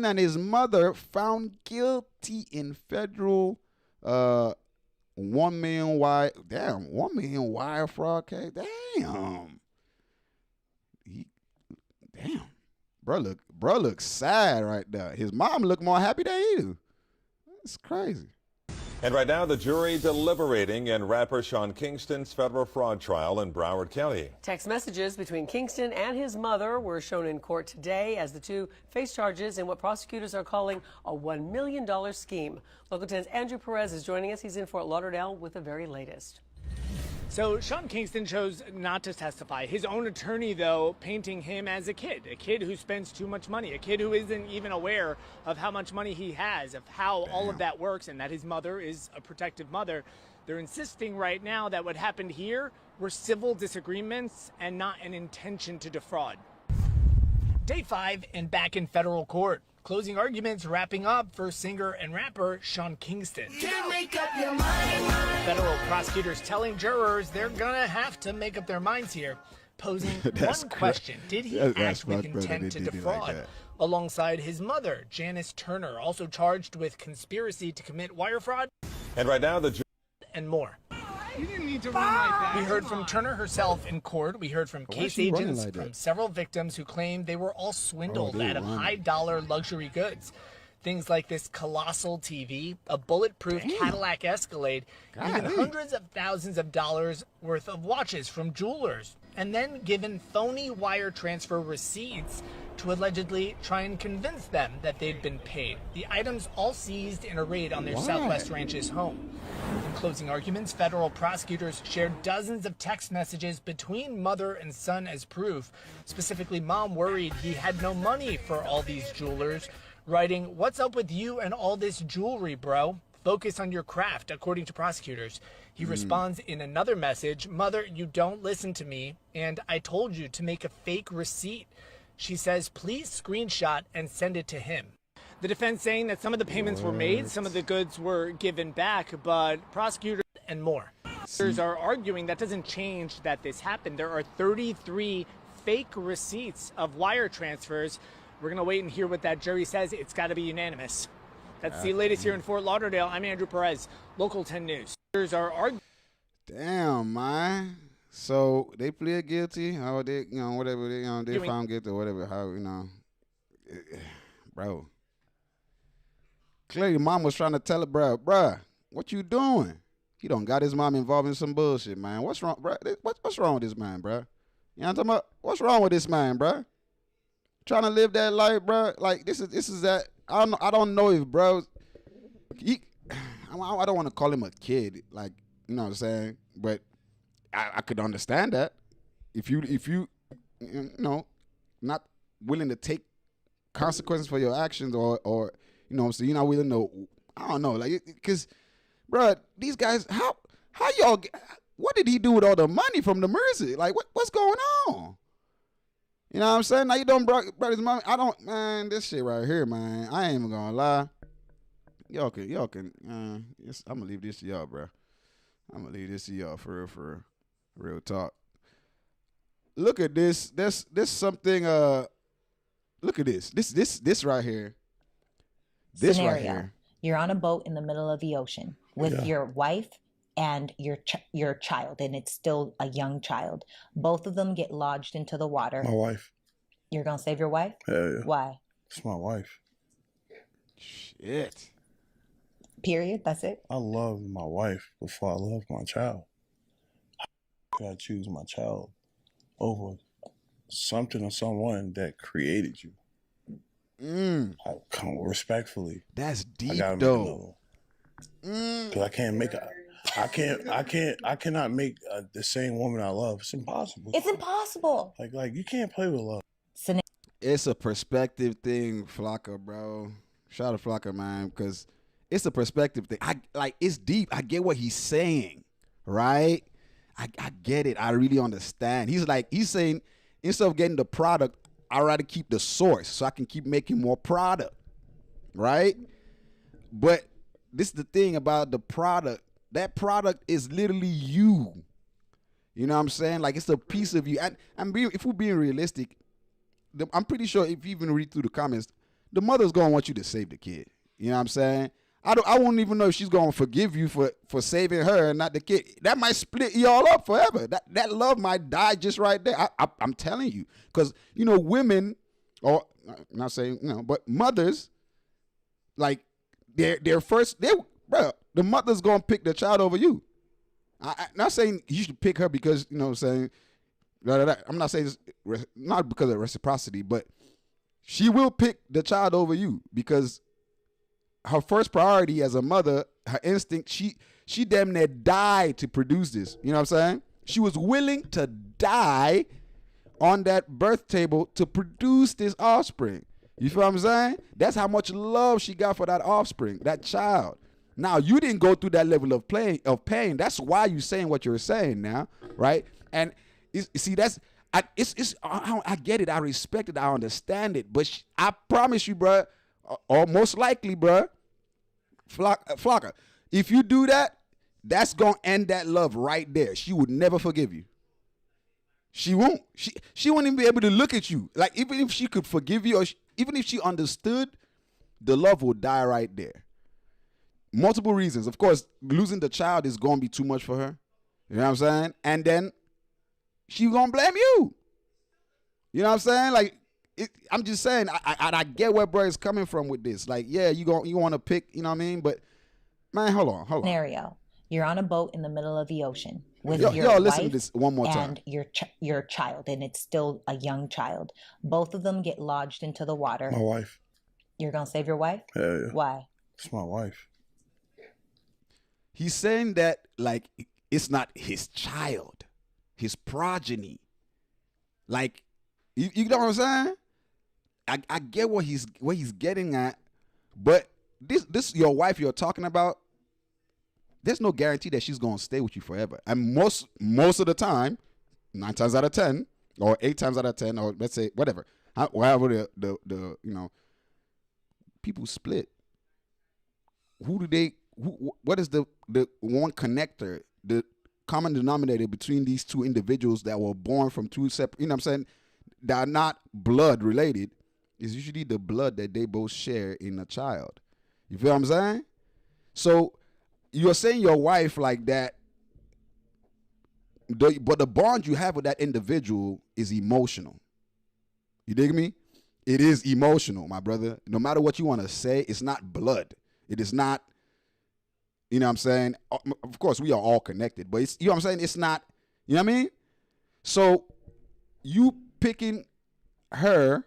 and his mother found guilty in federal 1 million wire fraud case. Damn. Bro looks sad right there. His mom look more happy than he do. It's crazy. And right now, the jury deliberating in rapper Sean Kingston's federal fraud trial in Broward County. Text messages between Kingston and his mother were shown in court today as the two face charges in what prosecutors are calling a $1 million scheme. Local 10's Andrew Perez is joining us. He's in Fort Lauderdale with the very latest. So Sean Kingston chose not to testify. His own attorney, though, painting him as a kid who spends too much money, a kid who isn't even aware of how much money he has, of how all of that works, and that his mother is a protective mother. They're insisting right now that what happened here were civil disagreements and not an intention to defraud. Day 5 and back in federal court. Closing arguments wrapping up for singer and rapper Sean Kingston. Make up your mind. Federal prosecutors telling jurors they're gonna have to make up their minds here, posing one question: did he act with intent to defraud? Like alongside his mother, Janice Turner, also charged with conspiracy to commit wire fraud. And right now, and more. You didn't need to run like that. We heard from Turner herself in court. We heard from case agents from several victims who claimed they were all swindled out of high-dollar luxury goods. Things like this colossal TV, a bulletproof Cadillac Escalade, even hundreds of thousands of dollars worth of watches from jewelers, and then given phony wire transfer receipts to allegedly try and convince them that they'd been paid. The items all seized in a raid on their Southwest Ranch's home. In closing arguments, federal prosecutors shared dozens of text messages between mother and son as proof. Specifically, mom worried he had no money for all these jewelers, writing, "What's up with you and all this jewelry, bro? Focus on your craft," according to prosecutors. He responds in another message, "Mother, you don't listen to me, and I told you to make a fake receipt." She says, "Please screenshot and send it to him." The defense saying that some of the payments were made, some of the goods were given back, but prosecutors and more. Prosecutors are arguing that doesn't change that this happened. There are 33 fake receipts of wire transfers. We're going to wait and hear what that jury says. It's got to be unanimous. That's the latest here in Fort Lauderdale. I'm Andrew Perez, Local 10 News. Are arguing. Damn, man. So they plead guilty, or they, whatever, they found guilty or whatever, bro. Clearly, mom was trying to tell her, bruh, what you doing? He done got his mom involved in some bullshit, man. What's wrong, bruh? What's wrong with this man, bruh? You know what I'm talking about? What's wrong with this man, bruh? Trying to live that life, bruh. Like, this is that. I don't know if, bro. I don't want to call him a kid, like, you know what I'm saying? But I could understand that. If you not willing to take consequences for your actions, or so you're not willing to, I don't know, like, because, bro, these guys, how y'all, what did he do with all the money from the music? Like, what's going on? You know what I'm saying? Now you don't brought his money. Man, this shit right here, man. I ain't even gonna lie. Y'all can. I'm gonna leave this to y'all, bro. I'm gonna leave this to y'all for real talk. Look at this. This something. Look at this. This right here. This Scenario. Right here. You're on a boat in the middle of the ocean with your wife and your child, and it's still a young child. Both of them get lodged into the water. My wife. You're gonna save your wife? Hell yeah. Why? It's my wife. Shit. Period. That's it. I love my wife before I love my child. How could I choose my child over something or someone that created you? I come respectfully. That's deep, I gotta though. Because I can't make I cannot make the same woman I love. It's impossible. It's impossible. Like you can't play with love. It's a perspective thing, Flocka, bro. Shout out to Flocka, man, because it's a perspective thing. It's deep. I get what he's saying, right? I get it. I really understand. He's saying instead of getting the product, I'd rather keep the source so I can keep making more product, right? But this is the thing about the product. That product is literally you. You know what I'm saying? Like, it's a piece of you. And if we're being realistic, I'm pretty sure if you even read through the comments, the mother's going to want you to save the kid. You know what I'm saying? I won't even know if she's going to forgive you for saving her and not the kid. That might split y'all up forever. That love might die just right there. I'm telling you. Because, women, or I'm not saying, but mothers, like, the mother's going to pick the child over you. I'm not saying you should pick her because, saying, I'm not saying this, not because of reciprocity, but she will pick the child over you because her first priority as a mother, her instinct, she damn near died to produce this. You know what I'm saying? She was willing to die on that birth table to produce this offspring. You feel what I'm saying? That's how much love she got for that offspring, that child. Now, you didn't go through that level of pain. That's why you're saying what you're saying now, right? And I get it. I respect it. I understand it. But I promise you, bro, or most likely, bro, Flocka, if you do that, that's going to end that love right there. She would never forgive you. She won't. She won't even be able to look at you. Like, even if she could forgive you, or even if she understood, the love will die right there. Multiple reasons. Of course, losing the child is going to be too much for her. You know what I'm saying? And then she going to blame you. You know what I'm saying? Like, I'm just saying, I get where bro is coming from with this. Like, yeah, you want to pick, you know what I mean? But, man, hold on. Scenario. You're on a boat in the middle of the ocean with your wife listen to this one more time. And your child, and it's still a young child. Both of them get lodged into the water. My wife. You're going to save your wife? Hell yeah. Why? It's my wife. He's saying that, like, it's not his child, his progeny. Like, you know what I'm saying? I get what he's getting at, but this your wife you're talking about, there's no guarantee that she's gonna stay with you forever. And most of the time, 9 times out of 10, or 8 times out of 10, or let's say whatever, however the people split. What is the one connector, the common denominator between these two individuals that were born from two separate, you know what I'm saying, that are not blood related, is usually the blood that they both share in a child. You feel what I'm saying? So you're saying your wife like that, but the bond you have with that individual is emotional. You dig me? It is emotional, my brother. No matter what you want to say, it's not blood. It is not, you know what I'm saying? Of course, we are all connected, but it's, you know what I'm saying? It's not, you know what I mean? So you picking her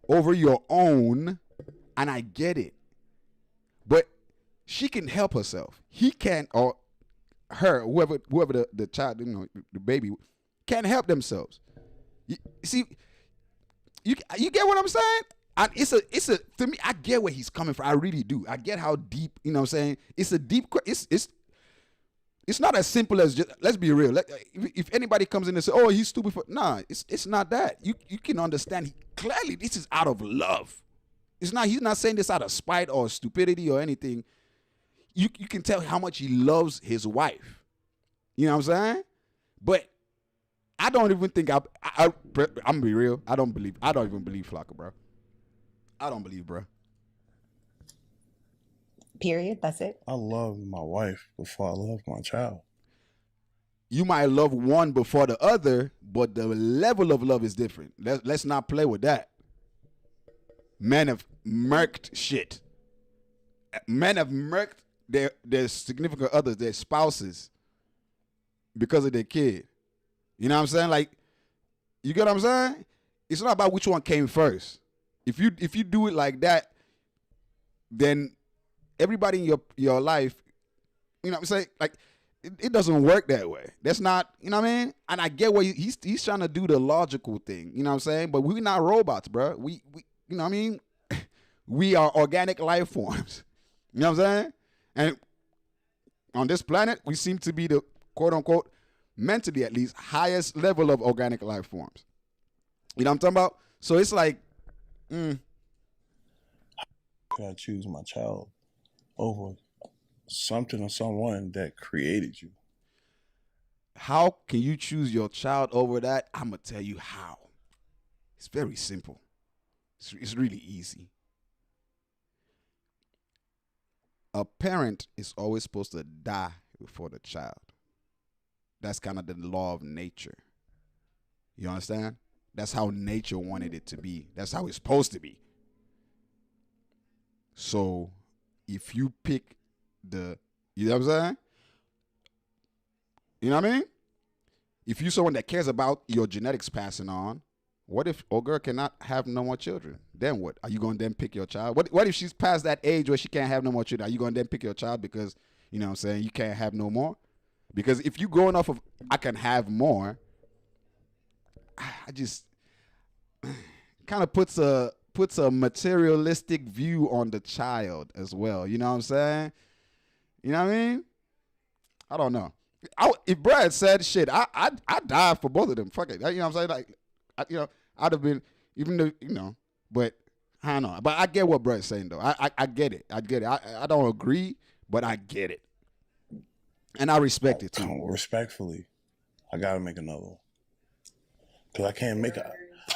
over your own, and I get it. But she can help herself. He can't, or her, whoever the child, the baby, can't help themselves. You see, you get what I'm saying? And it's a to me, I get where he's coming from. I really do. I get how deep, you know what I'm saying? It's a deep, it's not as simple as just, let's be real. If anybody comes in and say, oh, he's stupid for, nah, it's not that. You can understand, clearly this is out of love. He's not saying this out of spite or stupidity or anything. You can tell how much he loves his wife. You know what I'm saying? But I don't even think I'm gonna be real. I don't even believe Flocka, bro. I don't believe, bro. Period. That's it. I love my wife before I love my child. You might love one before the other, but the level of love is different. Let's not play with that. Men have murked shit. Men have murked their significant others, their spouses, because of their kid. You know what I'm saying? Like, you get what I'm saying? It's not about which one came first. If you do it like that, then everybody in your life, you know what I'm saying? Like, it doesn't work that way. That's not, you know what I mean? And I get what he's trying to do, the logical thing, you know what I'm saying? But we're not robots, bro. We you know what I mean? We are organic life forms. You know what I'm saying? And on this planet, we seem to be the quote unquote, mentally at least, highest level of organic life forms. You know what I'm talking about? So it's like, Could I choose my child over something or someone that created you? How can you choose your child over that? I'm going to tell you how. It's very simple. It's really easy. A parent is always supposed to die before the child. That's kind of the law of nature. You understand? That's how nature wanted it to be. That's how it's supposed to be. So if you pick you know what I'm saying? You know what I mean? If you're someone that cares about your genetics passing on, what if old girl cannot have no more children? Then what? Are you going to then pick your child? What if she's past that age where she can't have no more children? Are you going to then pick your child because, you know what I'm saying, you can't have no more? Because if you're going off of, I can have more, I just kind of puts a materialistic view on the child as well. You know what I'm saying? You know what I mean? I don't know. If Brad said shit, I'd die for both of them. Fuck it. You know what I'm saying? Like, I'd have been, even though, you know, but I don't know. But I get what Brad's saying, though. I get it. I get it. I don't agree, but I get it. And I respect it, too. Respectfully, I got to make another one. Because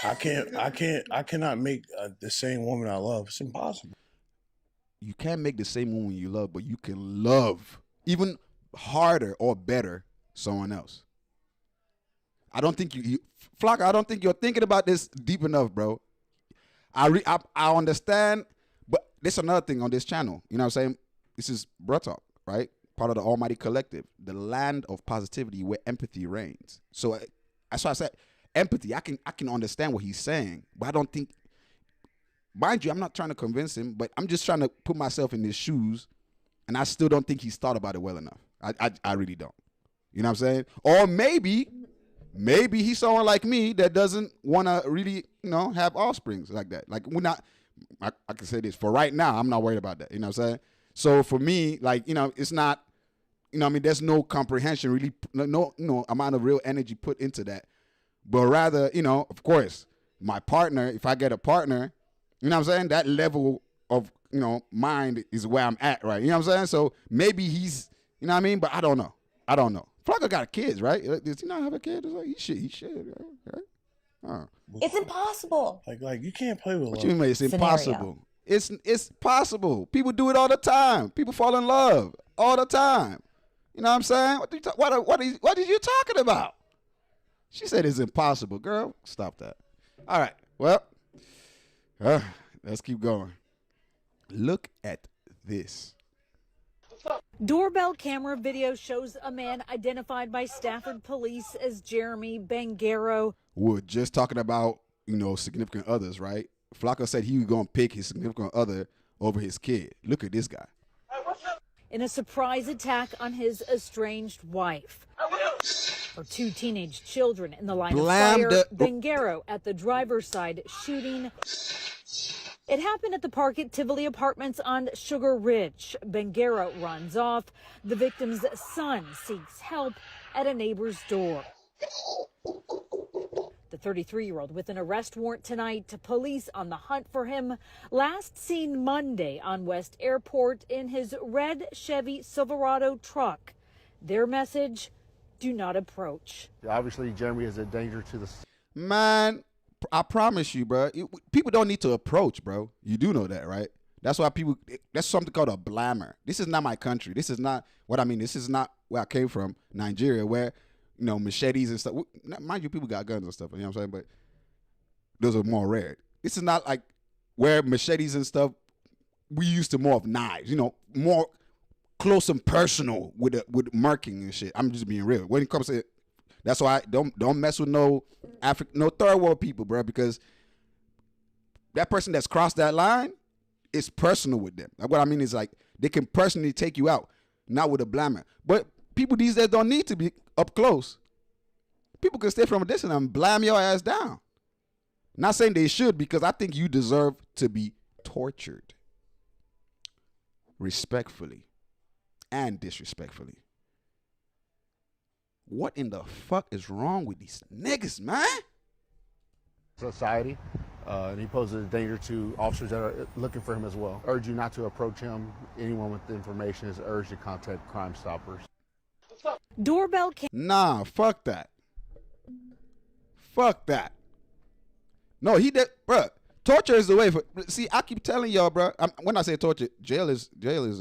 I cannot make the same woman I love. It's impossible. You can't make the same woman you love, but you can love even harder or better someone else. I don't think Flocka, I don't think you're thinking about this deep enough, bro. I understand, but there's another thing on this channel. You know what I'm saying? This is Bruh Talk, right? Part of the Almighty Collective, the land of positivity where empathy reigns. So that's why I said empathy. I can understand what he's saying, but I don't think, mind you, I'm not trying to convince him, but I'm just trying to put myself in his shoes, and I still don't think he's thought about it well enough. I really don't. You know what I'm saying? Or maybe he's someone like me that doesn't want to really, you know, have offsprings like that. Like, we're not, I can say this, for right now, I'm not worried about that. You know what I'm saying? So for me, like, you know, it's not, you know what I mean, there's no comprehension really, no amount of real energy put into that. But rather, you know, of course, my partner, if I get a partner, you know what I'm saying, that level of, you know, mind is where I'm at, right? You know what I'm saying? So maybe he's, you know what I mean? But I don't know. Flocka got kids, right? Does he not have a kid? Like, he should, right? It's impossible. Like you can't play with What love. you mean it's impossible? It's possible. People do it all the time. People fall in love all the time. You know what I'm saying? What are you talking about? She said it's impossible. Girl, stop that. All right. Well, let's keep going. Look at this. Doorbell camera video shows a man identified by Stafford police as Jeremy Bangaro. We're just talking about, you know, significant others, right? Flocka said he was going to pick his significant other over his kid. Look at this guy. In a surprise attack on his estranged wife. Her two teenage children in the line of fire. Bangaro at the driver's side shooting. It happened at the park at Tivoli Apartments on Sugar Ridge. Bangaro runs off. The victim's son seeks help at a neighbor's door. The 33-year-old with an arrest warrant tonight. Police on the hunt for him. Last seen Monday on West Airport in his red Chevy Silverado truck. Their message, do not approach. Obviously, Jeremy is a danger to the... Man, I promise you, bro. People don't need to approach, bro. You do know that, right? That's why people. That's something called a blammer. This is not my country. This is not what I mean. This is not where I came from, Nigeria, where machetes and stuff. Mind you, people got guns and stuff. You know what I'm saying? But those are more rare. This is not like where machetes and stuff. We used to more of knives. More close and personal with murking and shit. I'm just being real. When it comes to it, that's why I don't mess with no third world people, bro, because that person that's crossed that line, it's personal with them. What I mean is like they can personally take you out, not with a blammer. But people these days don't need to be up close. People can stay from a distance and blam your ass down. Not saying they should, because I think you deserve to be tortured respectfully and disrespectfully. What in the fuck is wrong with these niggas, man? Society, and he poses a danger to officers that are looking for him as well. Urge you not to approach him. Anyone with information is urged to contact Crime Stoppers. Doorbell cam. Nah, fuck that. Fuck that. No, he did, bruh. Torture is the way for. See, I keep telling y'all, bro. When I say torture, jail is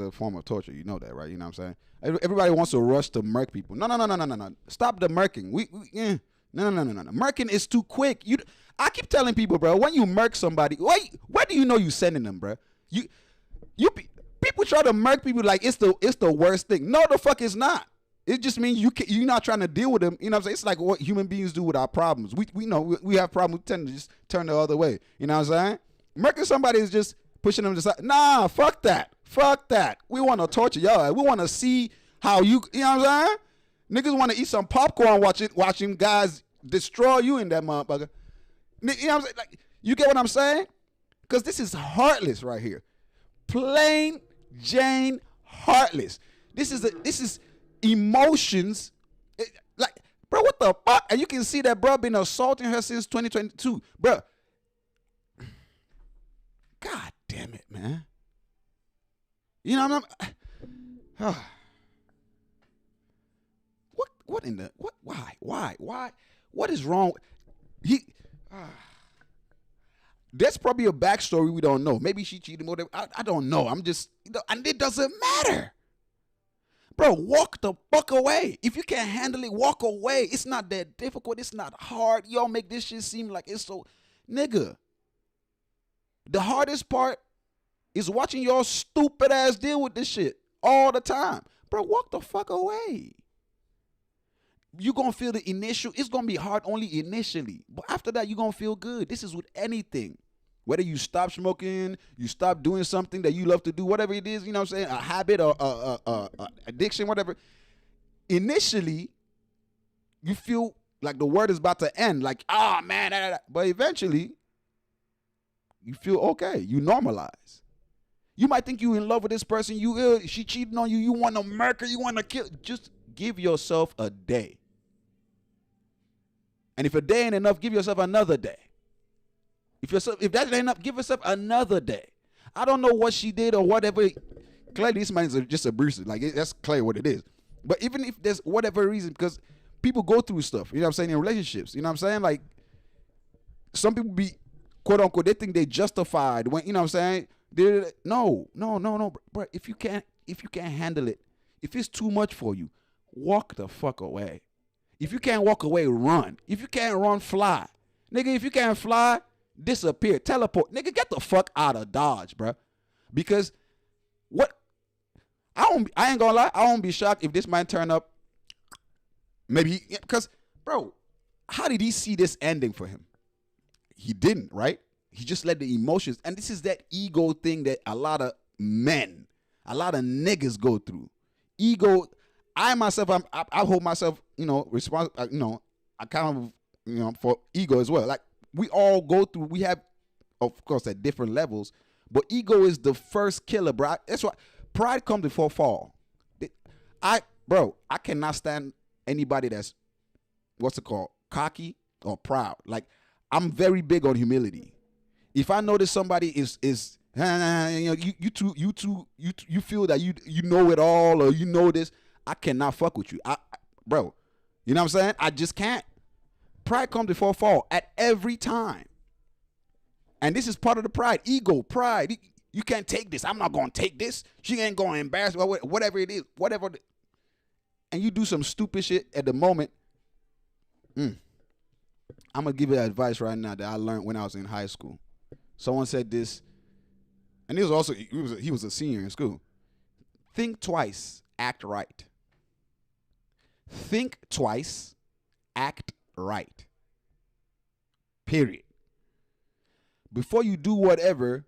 a form of torture. You know that, right? You know what I'm saying? Everybody wants to rush to murk people. No. Stop the murking. No. Murking is too quick. I keep telling people, bro. When you murk somebody, where do you know you sending them, bro? People try to murk people like it's the worst thing. No, the fuck it's not. It just means you're not trying to deal with them. You know what I'm saying? It's like what human beings do with our problems. We know we have problems. We tend to just turn the other way. You know what I'm saying? Murking somebody is just pushing them to the side. Nah, fuck that. Fuck that. We want to torture y'all. We want to see how you know what I'm saying? Niggas want to eat some popcorn watching guys destroy you in that motherfucker. You know what I'm saying? Like, you get what I'm saying? Because this is heartless right here. Plain Jane heartless. This is emotions. Like, bro, what the fuck? And you can see that bro been assaulting her since 2022. Bro. God damn it, man. You know what I'm What in the why? What is wrong? There's probably a backstory we don't know. Maybe she cheated more. I don't know. I'm just, and it doesn't matter. Bro, walk the fuck away. If you can't handle it, walk away. It's not that difficult. It's not hard. Y'all make this shit seem like it's so, nigga. The hardest part is watching y'all stupid ass deal with this shit all the time. Bro, walk the fuck away. You're going to feel the initial, it's going to be hard only initially. But after that, you're going to feel good. This is with anything. Whether you stop smoking, you stop doing something that you love to do, whatever it is, you know what I'm saying, a habit or addiction, whatever. Initially, you feel like the word is about to end, like, oh, man. But eventually, you feel okay. You normalize. You might think you in love with this person. She cheating on you. You want to murder. You want to kill. Just give yourself a day. And if a day ain't enough, give yourself another day. If that ain't enough, give yourself another day. I don't know what she did or whatever. Clearly, this man is just abusive. Like, that's clear what it is. But even if there's whatever reason, because people go through stuff, you know what I'm saying, in relationships. You know what I'm saying? Like, some people be, quote unquote, they think they justified when, you know what I'm saying? No, bro. If you can't handle it, if it's too much for you, walk the fuck away. If you can't walk away, run. If you can't run, fly. Nigga, if you can't fly, disappear, teleport. Nigga, get the fuck out of Dodge, bro. Because I ain't gonna lie, I won't be shocked if this man turn up. Maybe, because, bro, how did he see this ending for him? He didn't, right? He just let the emotions, and this is that ego thing that a lot of men, a lot of niggas go through. Ego. I myself, I hold myself, responsible, accountable, for ego as well. Like, we all go through, we have, of course, at different levels, but ego is the first killer, bro. That's why pride comes before fall. I cannot stand anybody that's, cocky or proud. Like, I'm very big on humility. If I notice somebody is you feel that you know it all or you know this, I cannot fuck with you. Bro, you know what I'm saying? I just can't. Pride comes before fall at every time. And this is part of the pride. Ego, pride. You can't take this. I'm not going to take this. She ain't going to embarrass me. Whatever it is. Whatever. And you do some stupid shit at the moment. I'm going to give you advice right now that I learned when I was in high school. Someone said this. And he was a senior in school. Think twice. Act right. Think twice. Act right. Period. Before you do whatever,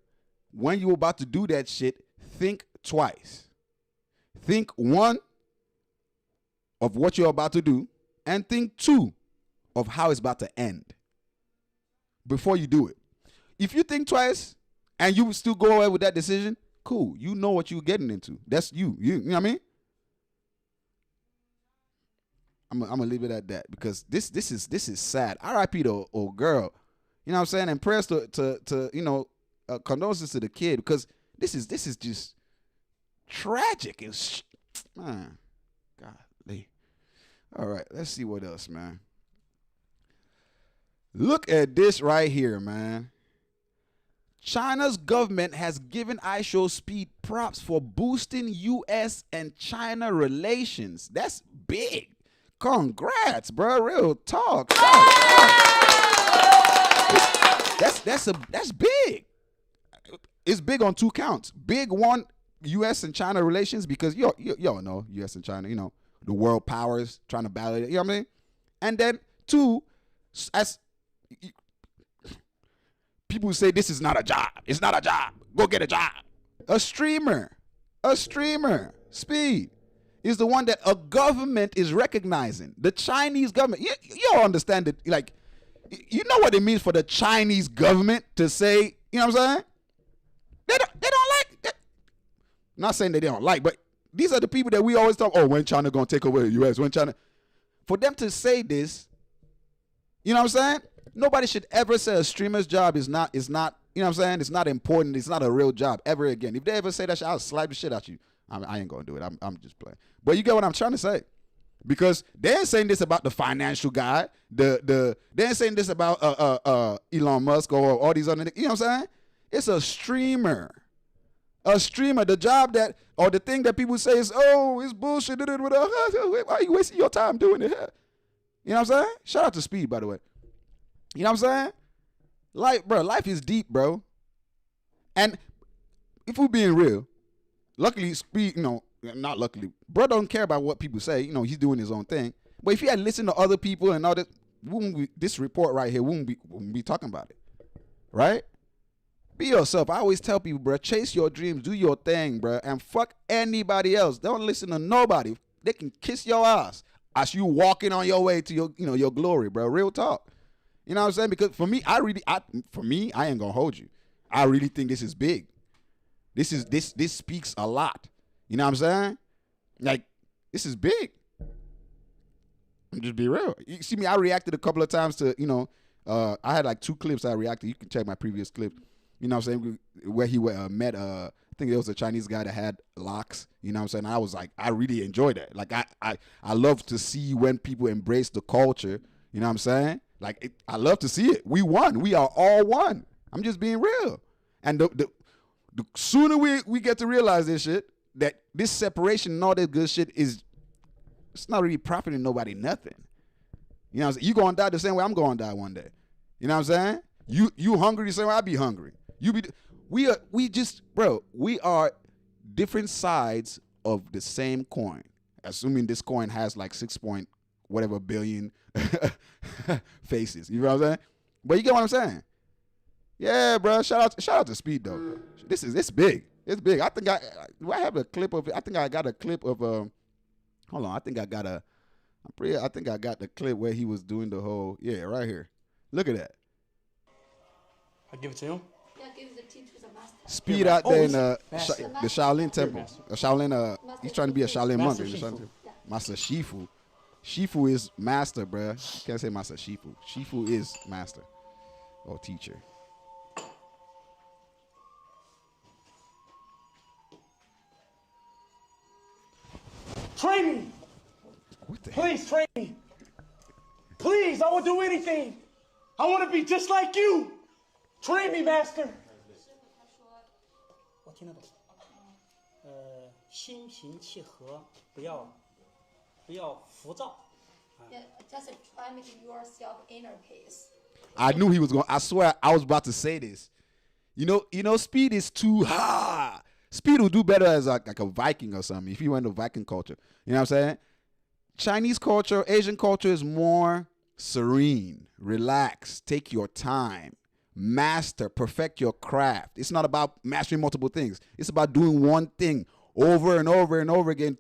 when you're about to do that shit, think twice. Think one, of what you're about to do, and think two, of how it's about to end before you do it. If you think twice and you still go away with that decision, cool. You know what you're getting into. That's you. You know what I mean? I'm gonna leave it at that because this is sad. R.I.P. the old girl. You know what I'm saying? And prayers to you know, condolences to the kid because this is just tragic. It's man, golly. All right, let's see what else, man. Look at this right here, man. China's government has given iShowspeed props for boosting U.S. and China relations. That's big. Congrats, bro. Real talk. That's big. It's big on two counts. Big one, U.S. and China relations, because y'all know U.S. and China, you know, the world powers trying to battle it. You know what I mean? And then two, as people say, this is not a job. It's not a job. Go get a job. A streamer, Speed, is the one that a government is recognizing. The Chinese government. You all understand it. Like, you know what it means for the Chinese government to say, you know what I'm saying? They don't like it. Not saying they don't like, but these are the people that we always talk, oh, when China gonna take over the U.S., when China. For them to say this, you know what I'm saying? Nobody should ever say a streamer's job is not, you know what I'm saying? It's not important. It's not a real job ever again. If they ever say that shit, I'll slap the shit out you. I ain't gonna do it. I'm just playing. But you get what I'm trying to say. Because they ain't saying this about the financial guy. They ain't saying this about Elon Musk or all these other, you know what I'm saying? It's a streamer. A streamer, the job that, or the thing that people say is, oh, it's bullshit. Why are you wasting your time doing it? You know what I'm saying? Shout out to Speed, by the way. You know what I'm saying? Life is deep, bro. And if we're being real, luckily, Speed, you know, not luckily, bro don't care about what people say. You know, he's doing his own thing. But if he had listened to other people and all that, this report right here wouldn't be talking about it. Right? Be yourself. I always tell people, bro, chase your dreams, do your thing, bro, and fuck anybody else. Don't listen to nobody. They can kiss your ass as you walking on your way to your glory, bro. Real talk. You know what I'm saying? Because for me, I ain't gonna hold you. I really think this is big. This speaks a lot. You know what I'm saying? Like, this is big. I'm just be real. You see me, I reacted a couple of times to, you know, I had like 2 clips I reacted. You can check my previous clip. You know what I'm saying? Where he met, I think there was a Chinese guy that had locks. You know what I'm saying? I was like, I really enjoyed that. Like, I love to see when people embrace the culture. You know what I'm saying? Like, I love to see it. We won. We are all one. I'm just being real. And the sooner we get to realize this shit, that this separation and all that good shit it's not really profiting nobody nothing. You know what I'm saying? You gonna die the same way I'm gonna die one day. You know what I'm saying? You hungry the same way I be hungry. We are different sides of the same coin. Assuming this coin has like 6 point whatever billion faces. You know what I'm saying? But you get what I'm saying? Yeah, bro. Shout out to Speed though. It's big. It's big. I think I have a clip of it. I think I got a clip of hold on. I think I got the clip where he was doing the whole right here. Look at that. I give it to him. Yeah, give the teachers a master. Speed out there in the Shaolin Temple. He's trying to be a Shaolin monk. Master Shifu. Shifu is master, bruh. Can't say Master Shifu. Shifu is master or teacher. Train me. Please train me. Please, I will do anything. I want to be just like you. Train me, master. 听得懂。心平气和，不要浮躁。Yeah, just try make yourself inner peace. I knew he was going. I swear, I was about to say this. You know, Speed is too hard. Speed will do better as like a Viking or something if he went to Viking culture. You know what I'm saying? Chinese culture, Asian culture is more serene, relax, take your time, master, perfect your craft. It's not about mastering multiple things. It's about doing one thing over and over and over again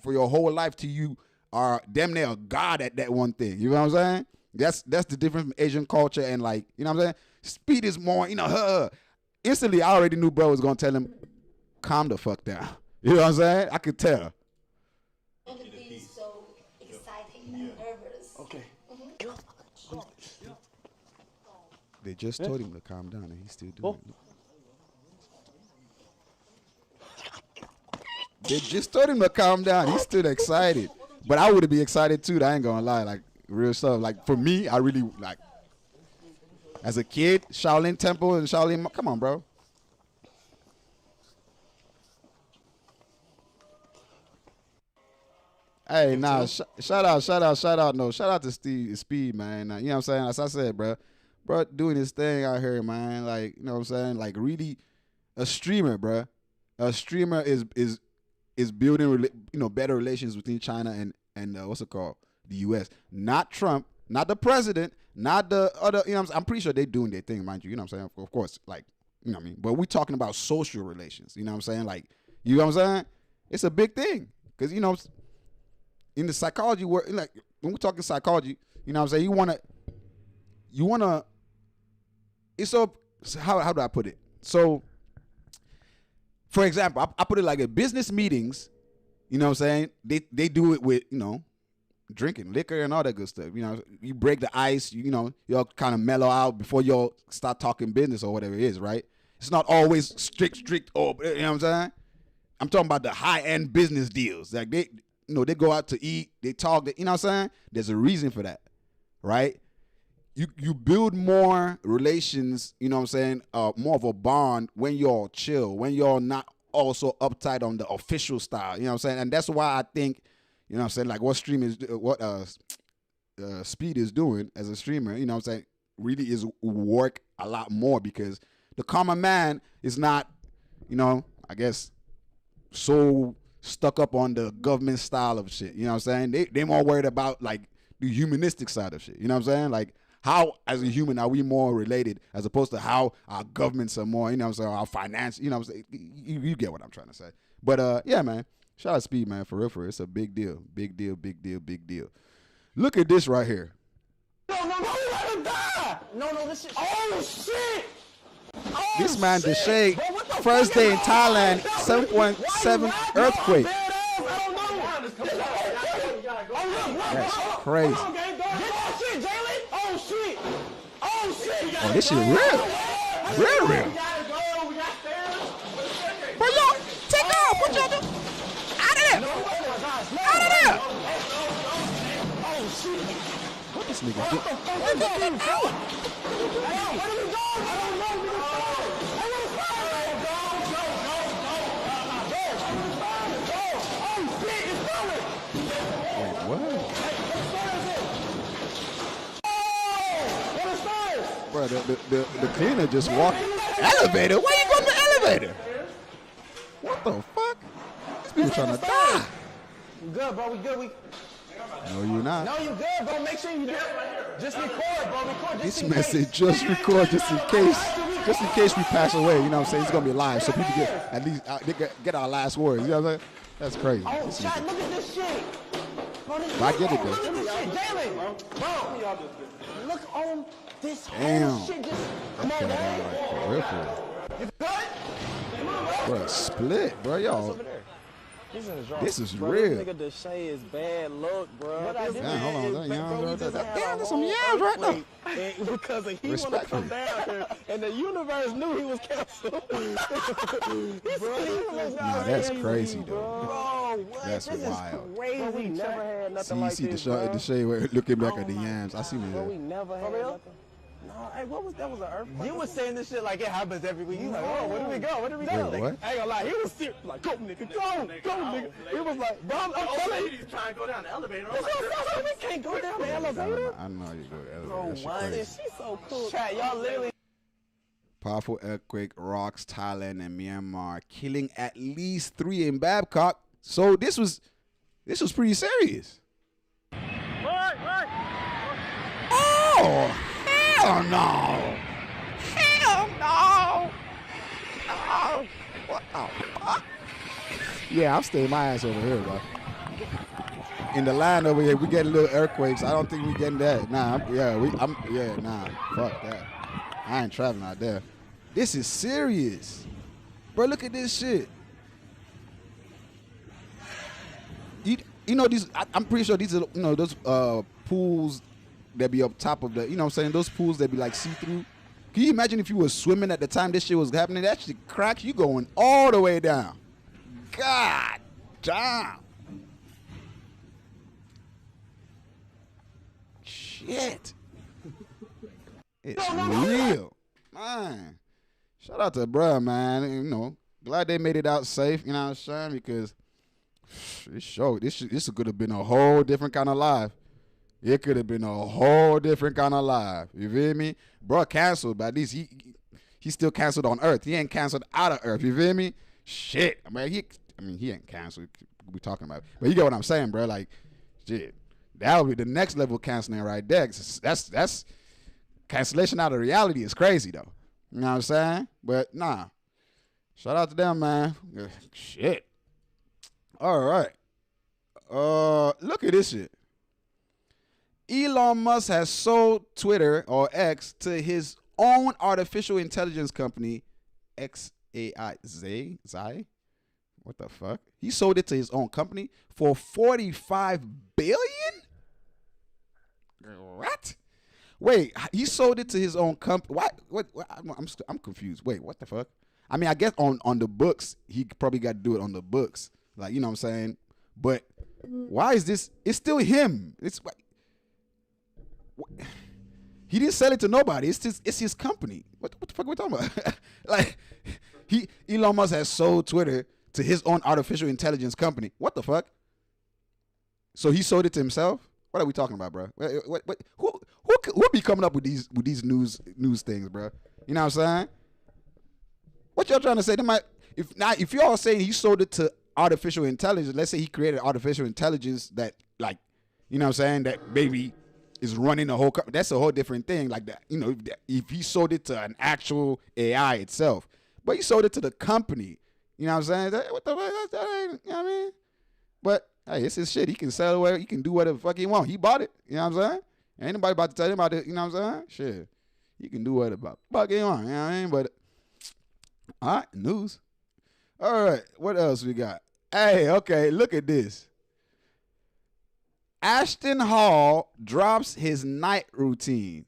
for your whole life till you are damn near a god at that one thing. You know what I'm saying? That's the difference from Asian culture and, like, you know what I'm saying? Speed is more, instantly I already knew bro was going to tell him, calm the fuck down. You know what I'm saying? I could tell. Don't be so exciting and nervous. Okay. They just told him to calm down, and he's still doing it. They just told him to calm down. He's still excited. But I would be excited too. I ain't gonna lie. Like, real stuff. Like, for me, I really, like, as a kid, Shaolin Temple and Shaolin. Come on, bro. Hey, nah, shout out. No, shout out to Speed, man. You know what I'm saying? As I said, bro, doing his thing out here, man. Like, you know what I'm saying? Like, really, a streamer, bro. A streamer is building, better relations between China and what's it called? The U.S. Not Trump, not the president, not the other. You know what I'm pretty sure they're doing their thing, mind you. You know what I'm saying? Of course, like, you know what I mean? But we're talking about social relations. You know what I'm saying? Like, you know what I'm saying? It's a big thing. Because, in the psychology work, like, when we're talking psychology, you know what I'm saying? You want to, it's so, how do I put it? So, for example, I put it like at business meetings, you know what I'm saying? They do it with, drinking liquor and all that good stuff. You break the ice, you'll kind of mellow out before you'll start talking business or whatever it is, right? It's not always strict, you know what I'm saying? I'm talking about the high-end business deals. Like, they go out to eat, they talk, you know what I'm saying? There's a reason for that, right? You build more relations, you know what I'm saying, more of a bond when you're chill, when you're not also uptight on the official style, you know what I'm saying? And that's why I think, you know what I'm saying, like what Speed is doing as a streamer, you know what I'm saying, really is work a lot more because the common man is not, I guess, so stuck up on the government style of shit, you know what I'm saying? They more worried about, like, the humanistic side of shit, you know what I'm saying? Like, how, as a human, are we more related as opposed to how our governments are more, you know what I'm saying, our finance, you know what I'm saying? You get what I'm trying to say. But, yeah, man, shout out Speed, man, for real. It's a big deal. Big deal. Look at this right here. No, let him die! No, this is... Oh, shit! Oh, this man, the shit. shade, Bro, first day in Thailand, 7.7 earthquake. That's crazy. Oh, this shit real. Real. Bro, y'all, take off. What y'all do? Out of there. What this nigga do? What the fuck is doing? Bro, the cleaner just walked. Elevator? Where you going to the elevator? What the fuck? These people trying to die. You good, bro? We good? No, you're not. No, you good, bro? Make sure you do it. Just record, bro. Record this message. Just record, just in case we pass away. You know what I'm saying? It's gonna be live, so people get at least they get our last words. You know what I'm saying? That's crazy. Oh, shot, look at this shit. Bro, I get it though. Look at this shit, Jalen. Bro, look on this whole shit. Just come on, man. Like, for real. Bro, split, bro, y'all. This is bro, real. This nigga Deshae is bad luck, bro. Damn, hold on, damn, there's some yams right there. Because he want to come down here, and the universe knew he was canceled. Nah, that's crazy, though. Bro, that's wild. Crazy. Bro, we never had nothing See, like you this, see the Deshae looking back at the yams. I see Bro, we that. never had nothing. No, hey, what was that? Was an earthquake? You was saying this shit like it happens every week. You like, oh, where do we go? Where do we go? Wait, what? I ain't gonna lie, he was serious. Like, go, nigga, go, nigga. He was like, bro, I'm telling you. He's trying to go down the elevator. That's what I'm saying. We can't go down the elevator. I know you go to elevator. Bro, That shit what? crazy. She's so cool. Chat, y'all literally. Powerful earthquake rocks Thailand and Myanmar, killing at least 3 in Babcock. So this was pretty serious. Oh, hell no. Hell no. Oh, what the fuck? Yeah, I'm staying my ass over here, bro. In the line over here, we getting little earthquakes. I don't think we getting that. Nah, nah, fuck that. I ain't traveling out there. This is serious. Bro, look at this shit. You know, these, I'm pretty sure these are, you know, those pools that be up top of the, you know what I'm saying, those pools that be like see-through. Can you imagine if you were swimming at the time this shit was happening? That shit crack, you going all the way down. God damn. Shit. It's real. Man. Shout out to bruh, man. You know, glad they made it out safe, you know what I'm saying? Because this could have been a whole different kind of life. It could have been a whole different kind of life. You feel me? Bruh canceled, but at least he still canceled on Earth. He ain't canceled out of Earth. You feel me? Shit. I mean, he ain't canceled. We talking about, but you get what I'm saying, bro. Like, shit. That would be the next level canceling right there. That's cancellation out of reality is crazy though. You know what I'm saying? But nah. Shout out to them, man. Shit. All right. Look at this shit. Elon Musk has sold Twitter or X to his own artificial intelligence company, XAI. Zai? What the fuck? He sold it to his own company for $45 billion? What? Wait, he sold it to his own company. What? I'm confused. Wait, what the fuck? I mean, I guess on the books, he probably got to do it on the books. Like, you know what I'm saying? But why is this? It's still him. He didn't sell it to nobody. It's his company. What the fuck are we talking about? Like, Elon Musk has sold Twitter to his own artificial intelligence company. What the fuck? So he sold it to himself? What are we talking about, bro? Who be coming up with these news things, bro? You know what I'm saying? What y'all trying to say? If y'all saying he sold it to artificial intelligence, let's say he created artificial intelligence that, like, you know what I'm saying, that maybe is running the whole company. That's a whole different thing. Like that, you know, if he sold it to an actual AI itself, but he sold it to the company. You know what I'm saying? What the fuck? That ain't, you know what I mean? But hey, it's his shit. He can sell it. He can do whatever the fuck he want. He bought it. You know what I'm saying? Ain't nobody about to tell him about it. You know what I'm saying? Shit. He can do whatever the fuck he want. You know what I mean? But all right, news. All right, what else we got? Hey, okay, look at this. Ashton Hall drops his night routine.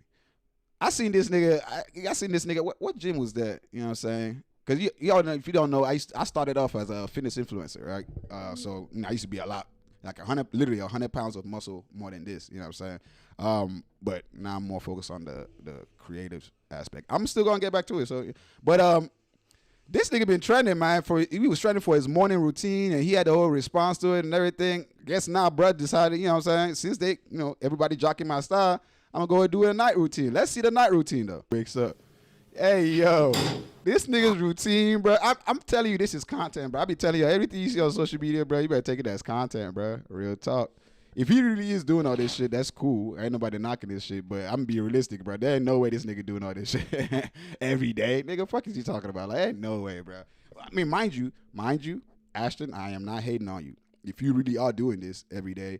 I seen this nigga. What gym was that? You know what I'm saying? Because y'all know, if you don't know, I started off as a fitness influencer, right? So you know, I used to be a lot, like 100 pounds of muscle more than this. You know what I'm saying? But now I'm more focused on the creative aspect. I'm still gonna get back to it. So, but this nigga been trending, man. He was trending for his morning routine, and he had the whole response to it and everything. Guess now, bruh decided, you know what I'm saying? Since they, you know, everybody jocking my style, I'm gonna go and do a night routine. Let's see the night routine though. Wakes up. Hey, yo, this nigga's routine, bro. I'm telling you, this is content, bro. I be telling you, everything you see on social media, bro, you better take it as content, bro. Real talk. If he really is doing all this shit, that's cool. Ain't nobody knocking this shit, but I'm being realistic, bro. There ain't no way this nigga doing all this shit every day. Nigga, fuck is he talking about? Like, ain't no way, bro. I mean, mind you, Ashton, I am not hating on you. If you really are doing this every day,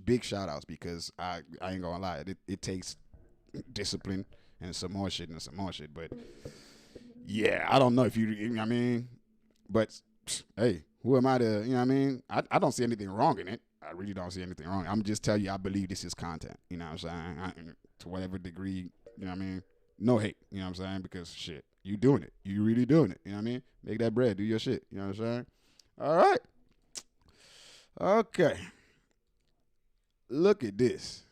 big shout outs, because I ain't gonna lie, it takes discipline and some more shit. But yeah, I don't know if you know what I mean? But hey, who am I to, you know what I mean? I don't see anything wrong in it. I really don't see anything wrong. I'm just telling you, I believe this is content. You know what I'm saying? To whatever degree, you know what I mean? No hate, you know what I'm saying? Because shit, you doing it. You really doing it. You know what I mean? Make that bread, do your shit. You know what I'm saying? All right. Okay. Look at this.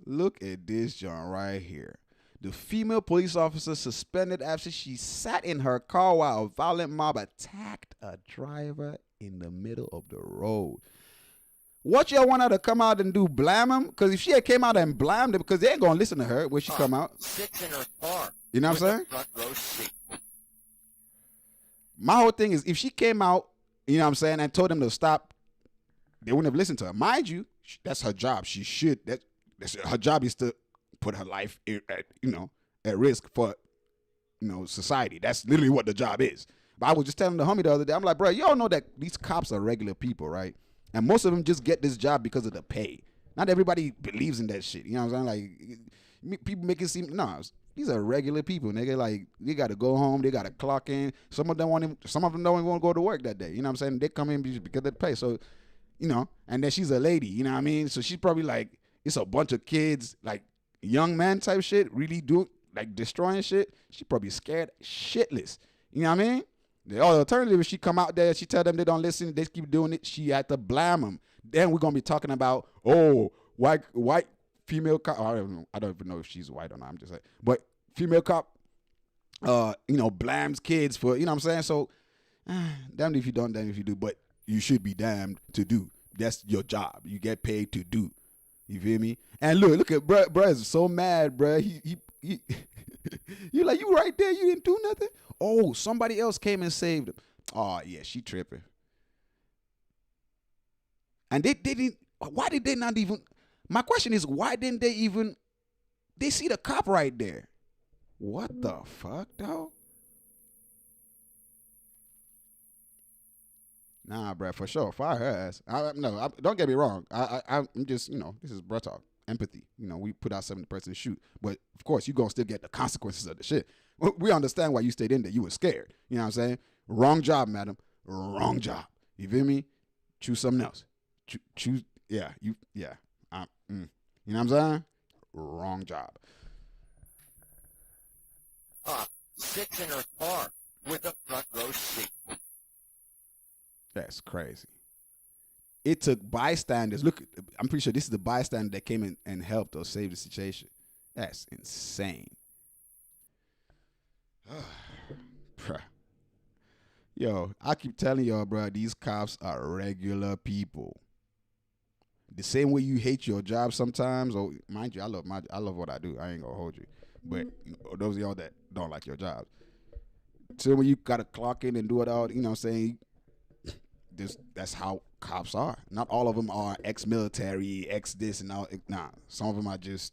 Look at this John right here. The female police officer suspended after she sat in her car while a violent mob attacked a driver in the middle of the road. What y'all want her to come out and do? Blam him? Because if she had came out and blamed him, because they ain't going to listen to her when she come out. Sits in her car. You know what I'm saying? Front row seat. My whole thing is if she came out, you know what I'm saying, and told them to stop, they wouldn't have listened to her. Mind you, that's her job. She should. That's her job is to put her life at risk for society. That's literally what the job is. But I was just telling the homie the other day, I'm like, bro, y'all know that these cops are regular people, right? And most of them just get this job because of the pay. Not everybody believes in that shit. You know what I'm saying? Like, people make it seem, these are regular people, nigga. Like, they got to go home. They got to clock in. Some of them don't even want to go to work that day. You know what I'm saying? They come in because of the pay. So, and then she's a lady. You know what I mean? So she's probably like, it's a bunch of kids, like, young man type shit, really destroying shit. She probably scared shitless. You know what I mean? The alternative is she come out there, she tell them they don't listen, they keep doing it, she had to blame them. Then we're going to be talking about, white female cop. I don't even know if she's white or not. I'm just saying. But female cop, blames kids for, you know what I'm saying? So, damned if you don't, damned if you do. But you should be damned to do. That's your job. You get paid to do. You feel me? And look at bruh is so mad, bruh. He you like, you right there, you didn't do nothing? Oh, somebody else came and saved him. Oh, yeah, she tripping. And they didn't, why did they not even, my question is, why didn't they see the cop right there? What the fuck, dog? Nah, bruh, for sure. Fire her ass. Don't get me wrong. I'm just, this is bruh talk. Empathy. We put ourselves in the person's shoe. But, of course, you're going to still get the consequences of the shit. We understand why you stayed in there. You were scared. You know what I'm saying? Wrong job, madam. Wrong job. You feel me? Choose something else. Choose, yeah. You know what I'm saying? Wrong job. Sits in her car with a front row seat. That's crazy. It took bystanders. Look, I'm pretty sure this is the bystander that came in and helped or saved the situation. That's insane. Yo, I keep telling y'all, bro, these cops are regular people. The same way you hate your job sometimes, or mind you, I love what I do. I ain't gonna hold you. But those of y'all that don't like your jobs. So when you gotta clock in and do it all, you know what I'm saying? That's how cops are. Not all of them are ex-military, ex-this and all. Nah, some of them are just,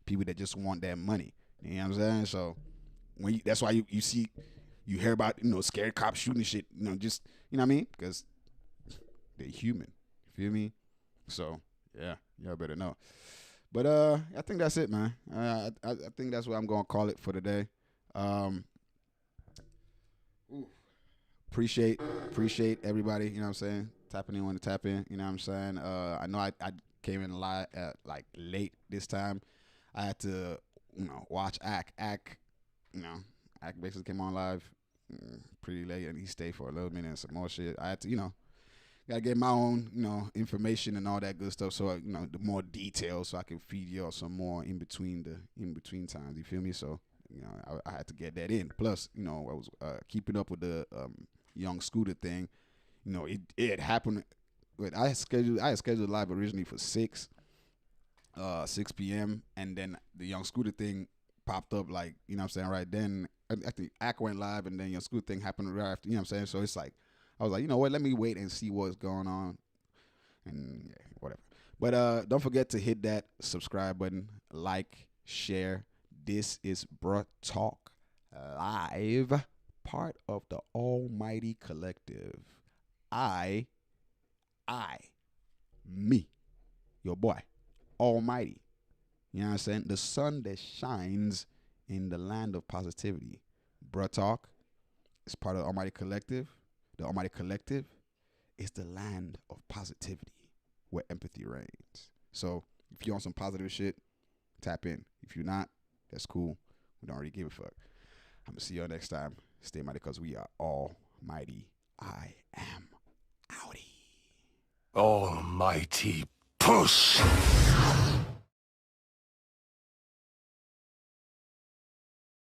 people that just want that money. You know what I'm saying? So that's why you hear about, scared cops shooting shit. Just, you know what I mean? Because they're human. You feel me? So yeah, y'all better know. But I think that's it, man. I think that's what I'm gonna call it for today. Appreciate everybody, you know what I'm saying, tapping in when to tap in, you know what I'm saying. I know I came in a lot late this time. I had to, watch Ack, Ack basically came on live pretty late, and he stayed for a little minute and some more shit. I had to, gotta get my own, information and all that good stuff, so the more details, so I can feed y'all some more in between times. You feel me? So I had to get that in. Plus, I was keeping up with the Young Scooter thing. It happened. I had scheduled live originally for 6 p.m. and then the Young Scooter thing popped up, like, you know what I'm saying, right then. I think Ack went live, and then Young Scooter thing happened right after, you know what I'm saying. So it's like, I was like, you know what, let me wait and see what's going on, and yeah, whatever. But don't forget to hit that subscribe button, like, share. This is Bruh Talk Live, part of the Almighty Collective. Me, your boy, Almighty. You know what I'm saying? The sun that shines in the land of positivity. Bruh Talk is part of the Almighty Collective. The Almighty Collective is the land of positivity where empathy reigns. So if you're on some positive shit, tap in. If you're not, that's cool. We don't really give a fuck. I'm going to see y'all next time. Stay mighty because we are almighty. I am outie. Almighty push.